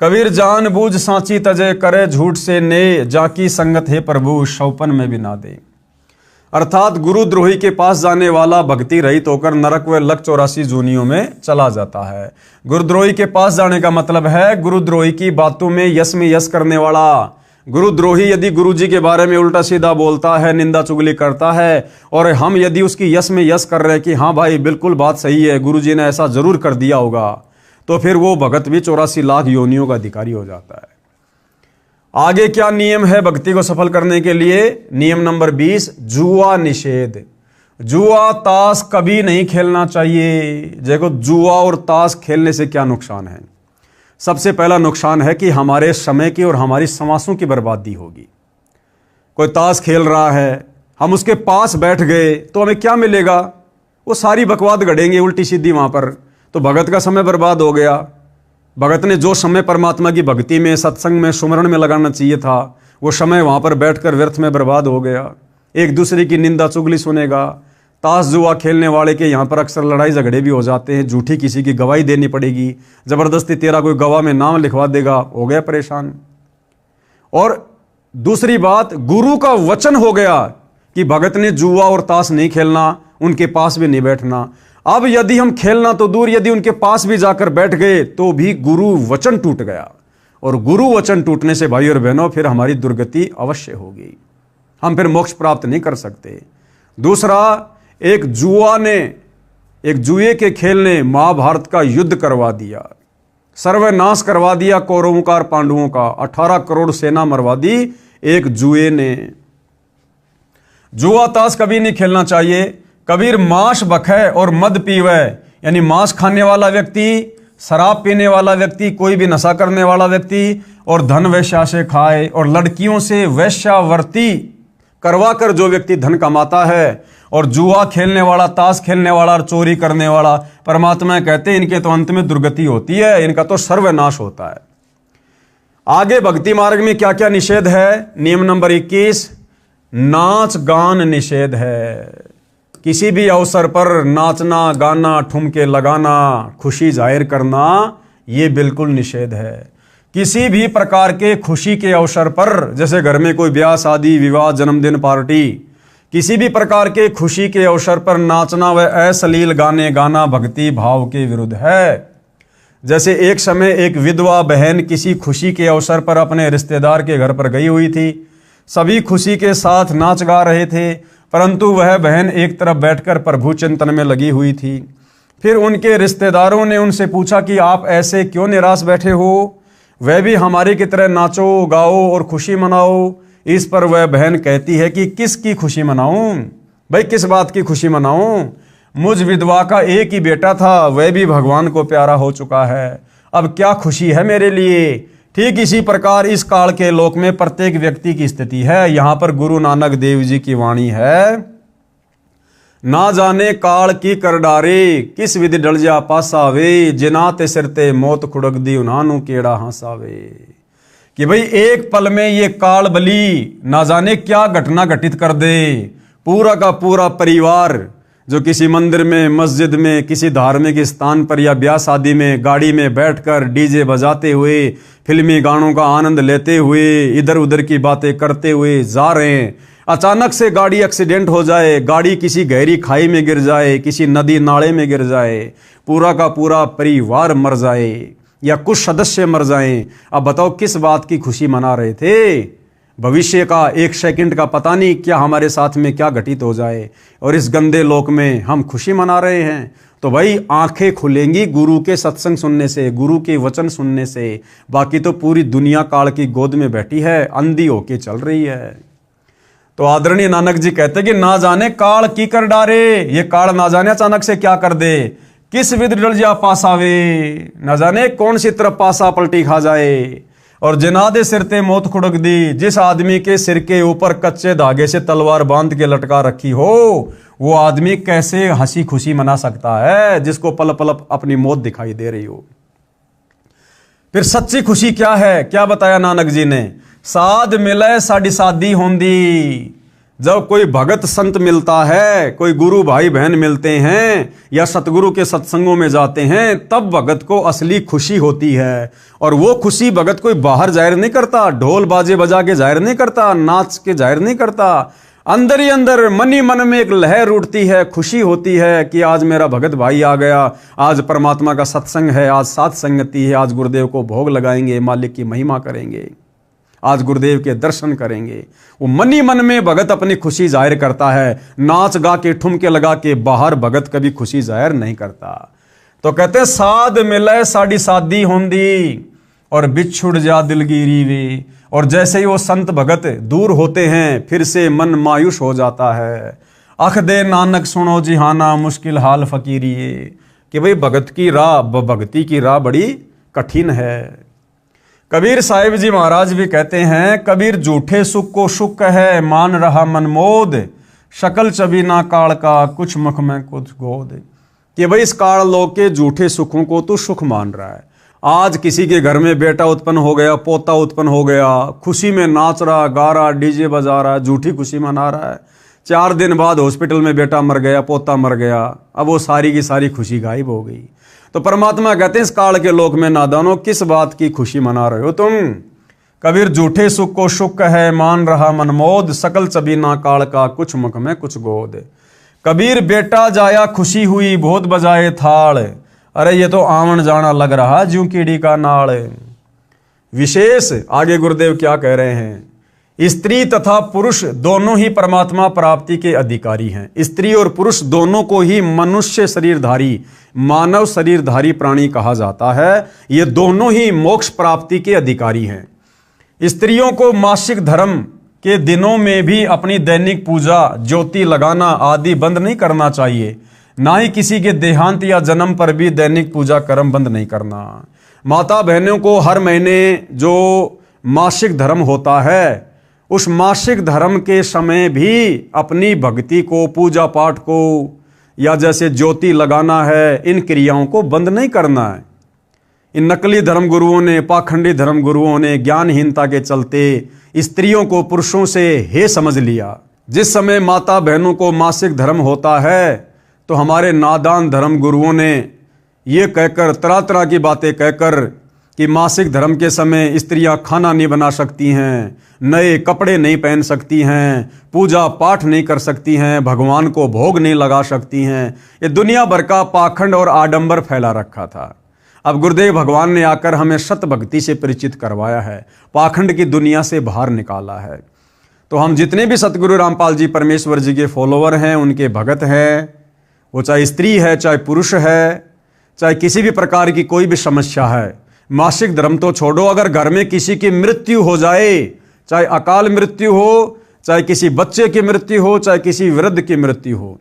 कबीर जान बूझ सांची तजे करे, झूठ से ने जाकी संगत है प्रभु शौपन में भी ना दे। अर्थात गुरुद्रोही के पास जाने वाला भक्ति रहित होकर नरक व लक 84 जूनियों में चला जाता है। गुरुद्रोही के पास जाने का मतलब है गुरुद्रोही की बातों में यश करने वाला। गुरुद्रोही यदि गुरु जी के बारे में उल्टा सीधा बोलता है, निंदा चुगली करता है, और हम यदि उसकी यश में यश कर रहे हैं कि हाँ भाई बिल्कुल बात सही है, गुरु जी ने ऐसा जरूर कर दिया होगा, तो फिर वो भगत भी 84 लाख योनियों का अधिकारी हो जाता है। आगे क्या नियम है भक्ति को सफल करने के लिए? नियम नंबर 20, जुआ निषेध। जुआ ताश कभी नहीं खेलना चाहिए। देखो, जुआ और ताश खेलने से क्या नुकसान है? सबसे पहला नुकसान है कि हमारे समय की और हमारी समासों की बर्बादी होगी। कोई ताश खेल रहा है, हम उसके पास बैठ गए तो हमें क्या मिलेगा? वो सारी बकवाद गढ़ेंगे उल्टी सीधी वहां पर, तो भगत का समय बर्बाद हो गया। भगत ने जो समय परमात्मा की भक्ति में, सत्संग में, सुमरण में लगाना चाहिए था, वो समय वहां पर बैठकर व्यर्थ में बर्बाद हो गया। एक दूसरे की निंदा चुगली सुनेगा। ताश जुआ खेलने वाले के यहाँ पर अक्सर लड़ाई झगड़े भी हो जाते हैं, झूठी किसी की गवाही देनी पड़ेगी, जबरदस्ती तेरा कोई गवाह में नाम लिखवा देगा, हो गया परेशान। और दूसरी बात, गुरु का वचन हो गया कि भगत ने जुआ और ताश नहीं खेलना, उनके पास भी नहीं बैठना। अब यदि हम खेलना तो दूर, यदि उनके पास भी जाकर बैठ गए तो भी गुरु वचन टूट गया, और गुरु वचन टूटने से भाई और बहनों फिर हमारी दुर्गति अवश्य होगी, हम फिर मोक्ष प्राप्त नहीं कर सकते। दूसरा, एक जुए के खेल ने महाभारत का युद्ध करवा दिया, सर्वनाश करवा दिया कौरवों का और पांडवों का। 18 करोड़ सेना मरवा दी एक जुए ने। जुआ ताश कभी नहीं खेलना चाहिए। कबीर मांस बखे और मद पीवे, यानी मांस खाने वाला व्यक्ति, शराब पीने वाला व्यक्ति, कोई भी नशा करने वाला व्यक्ति, और धन वैश्या से खाए, और लड़कियों से वैश्यावर्ती करवाकर जो व्यक्ति धन कमाता है, और जुआ खेलने वाला, ताश खेलने वाला और चोरी करने वाला, परमात्मा कहते हैं इनके तो अंत में दुर्गति होती है, इनका तो सर्वनाश होता है। आगे भक्ति मार्ग में क्या क्या निषेध है? नियम नंबर 21, नाच गान निषेध है। किसी भी अवसर पर नाचना, गाना, ठुमके लगाना, खुशी जाहिर करना, ये बिल्कुल निषेध है। किसी भी प्रकार के खुशी के अवसर पर, जैसे घर में कोई ब्याह, शादी, विवाह, जन्मदिन, पार्टी, किसी भी प्रकार के खुशी के अवसर पर नाचना व अश्लील गाने गाना भक्ति भाव के विरुद्ध है। जैसे एक समय एक विधवा बहन किसी खुशी के अवसर पर अपने रिश्तेदार के घर पर गई हुई थी। सभी खुशी के साथ नाच गा रहे थे, परंतु वह बहन एक तरफ बैठकर प्रभु चिंतन में लगी हुई थी। फिर उनके रिश्तेदारों ने उनसे पूछा कि आप ऐसे क्यों निराश बैठे हो? वह भी हमारी की तरह नाचो, गाओ और खुशी मनाओ। इस पर वह बहन कहती है कि किसकी खुशी मनाऊं? भाई किस बात की खुशी मनाऊं? मुझ विधवा का एक ही बेटा था, वह भी भगवान को प्यारा हो चुका है, अब क्या खुशी है मेरे लिए? ठीक इसी प्रकार इस काल के लोक में प्रत्येक व्यक्ति की स्थिति है। यहां पर गुरु नानक देव जी की वाणी है, ना जाने काल की कर डारे, किस विधि डल जा पासावे, जिनाते सिरते मौत खुड़क दी उन्हानू केड़ा हंसावे। कि भाई एक पल में ये काल बली ना जाने क्या घटना घटित कर दे। पूरा का पूरा परिवार जो किसी मंदिर में, मस्जिद में, किसी धार्मिक स्थान पर या ब्याह शादी में गाड़ी में बैठकर डीजे बजाते हुए, फिल्मी गानों का आनंद लेते हुए, इधर उधर की बातें करते हुए जा रहे हैं, अचानक से गाड़ी एक्सीडेंट हो जाए, गाड़ी किसी गहरी खाई में गिर जाए, किसी नदी नाले में गिर जाए, पूरा का पूरा परिवार मर जाए या कुछ सदस्य मर जाएं, अब बताओ किस बात की खुशी मना रहे थे? भविष्य का एक सेकंड का पता नहीं क्या हमारे साथ में क्या घटित हो जाए, और इस गंदे लोक में हम खुशी मना रहे हैं। तो भाई आंखें खुलेंगी गुरु के सत्संग सुनने से, गुरु के वचन सुनने से। बाकी तो पूरी दुनिया काल की गोद में बैठी है, अंधी होके चल रही है। तो आदरणीय नानक जी कहते कि ना जाने काल की कर डारे, ये काल ना जाने अचानक से क्या कर दे, किस विधि डल जा पासावे, न जाने कौन सी तरफ पासा पलटी खा जाए, और जिनादे सिरते मौत खुड़क दी, जिस आदमी के सिर के ऊपर कच्चे धागे से तलवार बांध के लटका रखी हो, वो आदमी कैसे हंसी खुशी मना सकता है जिसको पल पल अपनी मौत दिखाई दे रही हो? फिर सच्ची खुशी क्या है? क्या बताया नानक जी ने? साध मिले साड़ी शादी होंदी। जब कोई भगत संत मिलता है, कोई गुरु भाई बहन मिलते हैं या सतगुरु के सत्संगों में जाते हैं, तब भगत को असली खुशी होती है। और वो खुशी भगत कोई बाहर जाहिर नहीं करता, ढोल बाजे बजा के जाहिर नहीं करता, नाच के जाहिर नहीं करता। अंदर ही अंदर मन ही मन में एक लहर उठती है, खुशी होती है कि आज मेरा भगत भाई आ गया, आज परमात्मा का सत्संग है, आज साथ संगति है, आज गुरुदेव को भोग लगाएंगे, मालिक की महिमा करेंगे, आज गुरुदेव के दर्शन करेंगे। वो मन ही मन में भगत अपनी खुशी जाहिर करता है। नाच गा के, ठुमके लगा के बाहर भगत कभी खुशी जाहिर नहीं करता। तो कहते साध मिले साड़ी शादी होंदी, और बिछुड़ जा दिलगिरी वे। और जैसे ही वो संत भगत दूर होते हैं, फिर से मन मायूस हो जाता है। अख दे नानक सुनो जिहाना, मुश्किल हाल फकीरी। कि भाई भगत की राह, भक्ति की राह बड़ी कठिन है। कबीर साहिब जी महाराज भी कहते हैं, कबीर झूठे सुख को सुख है, मान रहा मन मोद, शकल चबीना काल का, कुछ मुख में कुछ गोद। कि भाई इस काल लोक के झूठे सुखों को तू सुख मान रहा है। आज किसी के घर में बेटा उत्पन्न हो गया, पोता उत्पन्न हो गया, खुशी में नाच रहा, गा रहा, डीजे बजा रहा, झूठी खुशी मना रहा है। 4 दिन बाद हॉस्पिटल में बेटा मर गया, पोता मर गया, अब वो सारी की सारी खुशी गायब हो गई। तो परमात्मा कहते हैं इस काल के लोक में नादानो, किस बात की खुशी मना रहे हो तुम? कबीर झूठे सुख को सुख है, मान रहा मन मोद, सकल चबीना काल का, कुछ मुख में कुछ गोद। कबीर बेटा जाया खुशी हुई बहुत बजाए थाल। अरे ये तो आवन जाना लग रहा ज्यों कीड़ी का नाल। विशेष आगे गुरुदेव क्या कह रहे हैं, स्त्री तथा पुरुष दोनों ही परमात्मा प्राप्ति के अधिकारी हैं। स्त्री और पुरुष दोनों को ही मनुष्य शरीरधारी, मानव शरीरधारी प्राणी कहा जाता है। ये दोनों ही मोक्ष प्राप्ति के अधिकारी हैं। स्त्रियों को मासिक धर्म के दिनों में भी अपनी दैनिक पूजा, ज्योति लगाना आदि बंद नहीं करना चाहिए। ना ही किसी के देहांत या जन्म पर भी दैनिक पूजा कर्म बंद नहीं करना। माता बहनों को हर महीने जो मासिक धर्म होता है, उस मासिक धर्म के समय भी अपनी भक्ति को, पूजा पाठ को या जैसे ज्योति लगाना है, इन क्रियाओं को बंद नहीं करना है। इन नकली धर्म गुरुओं ने, पाखंडी धर्म गुरुओं ने ज्ञानहीनता के चलते स्त्रियों को पुरुषों से हे समझ लिया। जिस समय माता बहनों को मासिक धर्म होता है तो हमारे नादान धर्म गुरुओं ने ये कहकर, तरह तरह की बातें कहकर कि मासिक धर्म के समय स्त्रियां खाना नहीं बना सकती हैं, नए कपड़े नहीं पहन सकती हैं, पूजा पाठ नहीं कर सकती हैं, भगवान को भोग नहीं लगा सकती हैं। ये दुनिया भर का पाखंड और आडंबर फैला रखा था। अब गुरुदेव भगवान ने आकर हमें सत भक्ति से परिचित करवाया है, पाखंड की दुनिया से बाहर निकाला है। तो हम जितने भी सतगुरु रामपाल जी परमेश्वर जी के फॉलोवर हैं, उनके भगत हैं, वो चाहे स्त्री है, चाहे पुरुष है, चाहे किसी भी प्रकार की कोई भी समस्या है, मासिक धर्म तो छोड़ो, अगर घर में किसी की मृत्यु हो जाए, चाहे अकाल मृत्यु हो, चाहे किसी बच्चे की मृत्यु हो, चाहे किसी वृद्ध की मृत्यु हो,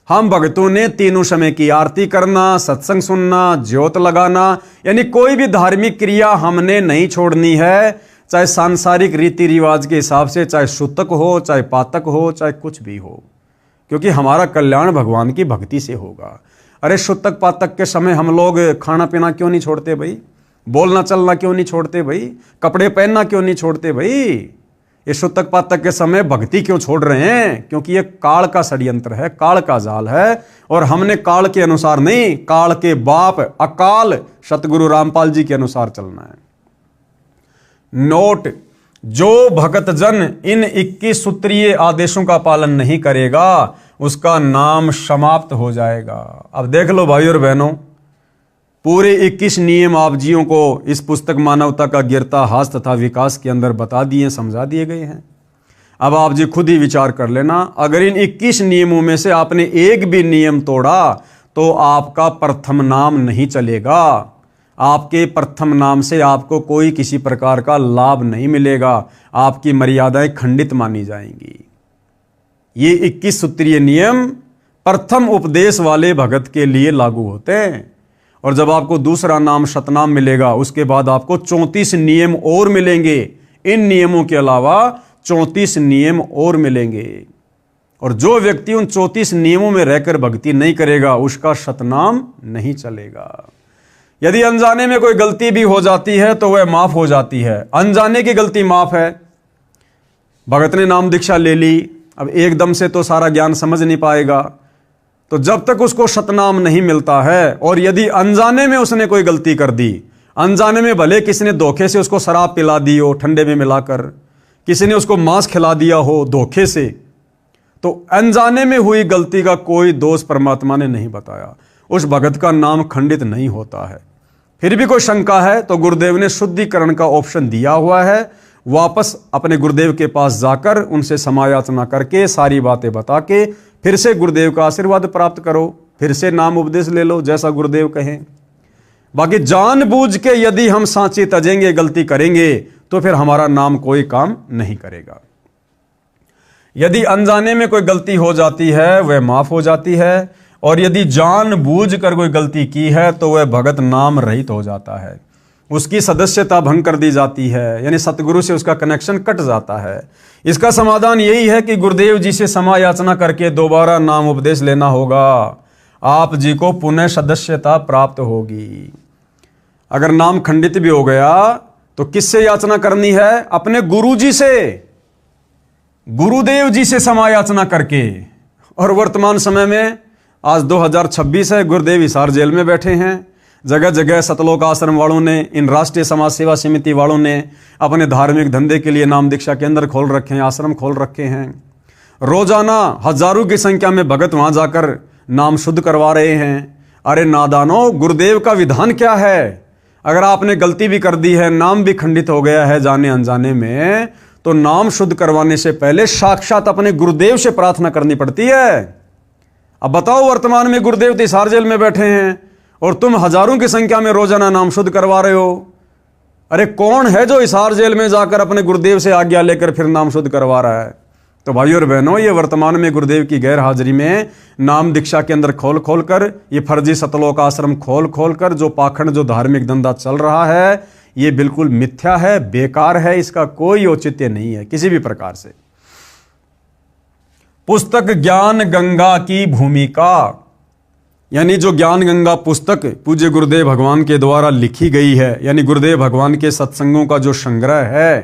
हम भक्तों ने तीनों समय की आरती करना, सत्संग सुनना, ज्योत लगाना, यानी कोई भी धार्मिक क्रिया हमने नहीं छोड़नी है। चाहे सांसारिक रीति रिवाज के हिसाब से, चाहे सूतक हो, चाहे पातक हो, चाहे कुछ भी हो, क्योंकि हमारा कल्याण भगवान की भक्ति से होगा। अरे सूतक पातक के समय हम लोग खाना पीना क्यों नहीं छोड़ते भाई? बोलना चलना क्यों नहीं छोड़ते भाई? कपड़े पहनना क्यों नहीं छोड़ते भाई? ये सूतक पातक के समय भक्ति क्यों छोड़ रहे हैं? क्योंकि ये काल का षड्यंत्र है, काल का जाल है, और हमने काल के अनुसार नहीं, काल के बाप अकाल सतगुरु रामपाल जी के अनुसार चलना है। नोट, जो भक्त जन इन 21 सूत्रीय आदेशों का पालन नहीं करेगा उसका नाम समाप्त हो जाएगा। अब देख लो भाई और बहनों, पूरे 21 नियम आप जियों को इस पुस्तक मानवता का गिरता हास तथा विकास के अंदर बता दिए, समझा दिए गए हैं। अब आप जी खुद ही विचार कर लेना, अगर इन 21 नियमों में से आपने एक भी नियम तोड़ा तो आपका प्रथम नाम नहीं चलेगा। आपके प्रथम नाम से आपको कोई किसी प्रकार का लाभ नहीं मिलेगा, आपकी मर्यादाएं खंडित मानी जाएंगी। ये 21 सूत्रीय नियम प्रथम उपदेश वाले भगत के लिए लागू होते हैं, और जब आपको दूसरा नाम सतनाम मिलेगा उसके बाद आपको 34 नियम और मिलेंगे। इन नियमों के अलावा 34 नियम और मिलेंगे, और जो व्यक्ति उन 34 नियमों में रहकर भक्ति नहीं करेगा उसका सतनाम नहीं चलेगा। यदि अनजाने में कोई गलती भी हो जाती है तो वह माफ हो जाती है, अनजाने की गलती माफ है। भगत ने नाम दीक्षा ले ली, अब एकदम से तो सारा ज्ञान समझ नहीं पाएगा, तो जब तक उसको सतनाम नहीं मिलता है, और यदि अनजाने में उसने कोई गलती कर दी, अनजाने में भले किसी ने धोखे से उसको शराब पिला दी हो ठंडे में मिलाकर, किसी ने उसको मांस खिला दिया हो धोखे से, तो अनजाने में हुई गलती का कोई दोष परमात्मा ने नहीं बताया, उस भगत का नाम खंडित नहीं होता है। फिर भी कोई शंका है तो गुरुदेव ने शुद्धिकरण का ऑप्शन दिया हुआ है, वापस अपने गुरुदेव के पास जाकर उनसे समायाचना करके सारी बातें बता के फिर से गुरुदेव का आशीर्वाद प्राप्त करो, फिर से नाम उपदेश ले लो जैसा गुरुदेव कहें। बाकी जानबूझ के यदि हम सांची तजेंगे, गलती करेंगे, तो फिर हमारा नाम कोई काम नहीं करेगा। यदि अनजाने में कोई गलती हो जाती है वह माफ हो जाती है, और यदि जानबूझ कर कोई गलती की है तो वह भगत नाम रहित हो जाता है, उसकी सदस्यता भंग कर दी जाती है, यानी सतगुरु से उसका कनेक्शन कट जाता है। इसका समाधान यही है कि गुरुदेव जी से समायाचना करके दोबारा नाम उपदेश लेना होगा, आप जी को पुनः सदस्यता प्राप्त होगी। अगर नाम खंडित भी हो गया तो किससे याचना करनी है? अपने गुरु जी से, गुरुदेव जी से समायाचना करके। और वर्तमान समय में आज 2026 है, गुरुदेव हिसार जेल में बैठे हैं। जगह जगह सतलोक आश्रम वालों ने, इन राष्ट्रीय समाज सेवा समिति वालों ने अपने धार्मिक धंधे के लिए नाम दीक्षा केंद्र खोल रखे हैं, आश्रम खोल रखे हैं। रोजाना हजारों की संख्या में भगत वहां जाकर नाम शुद्ध करवा रहे हैं। अरे नादानो, गुरुदेव का विधान क्या है? अगर आपने गलती भी कर दी है, नाम भी खंडित हो गया है जाने अनजाने में, तो नाम शुद्ध करवाने से पहले साक्षात अपने गुरुदेव से प्रार्थना करनी पड़ती है। अब बताओ, वर्तमान में गुरुदेव तिहाड़ जेल में बैठे हैं और तुम हजारों की संख्या में रोजाना नाम शुद्ध करवा रहे हो। अरे कौन है जो तिहाड़ जेल में जाकर अपने गुरुदेव से आज्ञा लेकर फिर नाम शुद्ध करवा रहा है? तो भाइयों और बहनों, ये वर्तमान में गुरुदेव की गैर हाजिरी में नाम दीक्षा के अंदर खोल खोल कर, ये फर्जी सतलोक आश्रम खोल खोल कर जो पाखंड, जो धार्मिक धंधा चल रहा है, ये बिल्कुल मिथ्या है, बेकार है, इसका कोई औचित्य नहीं है किसी भी प्रकार से। पुस्तक ज्ञान गंगा की भूमिका, यानी जो ज्ञान गंगा पुस्तक पूज्य गुरुदेव भगवान के द्वारा लिखी गई है, यानी गुरुदेव भगवान के सत्संगों का जो संग्रह है।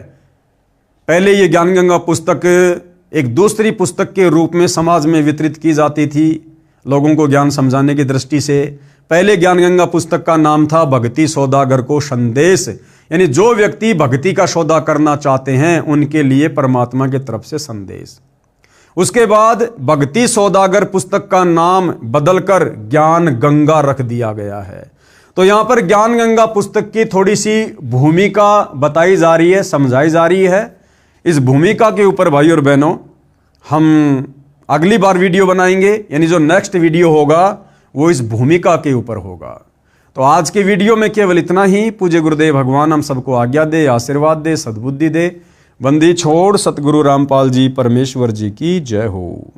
पहले ये ज्ञान गंगा पुस्तक एक दूसरी पुस्तक के रूप में समाज में वितरित की जाती थी लोगों को ज्ञान समझाने की दृष्टि से। पहले ज्ञान गंगा पुस्तक का नाम था भक्ति सौदागर को संदेश, यानी जो व्यक्ति भक्ति का सौदा करना चाहते हैं उनके लिए परमात्मा की तरफ से संदेश। उसके बाद भक्ति सौदागर पुस्तक का नाम बदलकर ज्ञान गंगा रख दिया गया है। तो यहां पर ज्ञान गंगा पुस्तक की थोड़ी सी भूमिका बताई जा रही है, समझाई जा रही है। इस भूमिका के ऊपर भाई और बहनों हम अगली बार वीडियो बनाएंगे, यानी जो नेक्स्ट वीडियो होगा वो इस भूमिका के ऊपर होगा। तो आज के वीडियो में केवल इतना ही। पूज्य गुरुदेव भगवान हम सबको आज्ञा दे, आशीर्वाद दे, सद्बुद्धि दे। बंदी छोड़ सतगुरु रामपाल जी परमेश्वर जी की जय हो।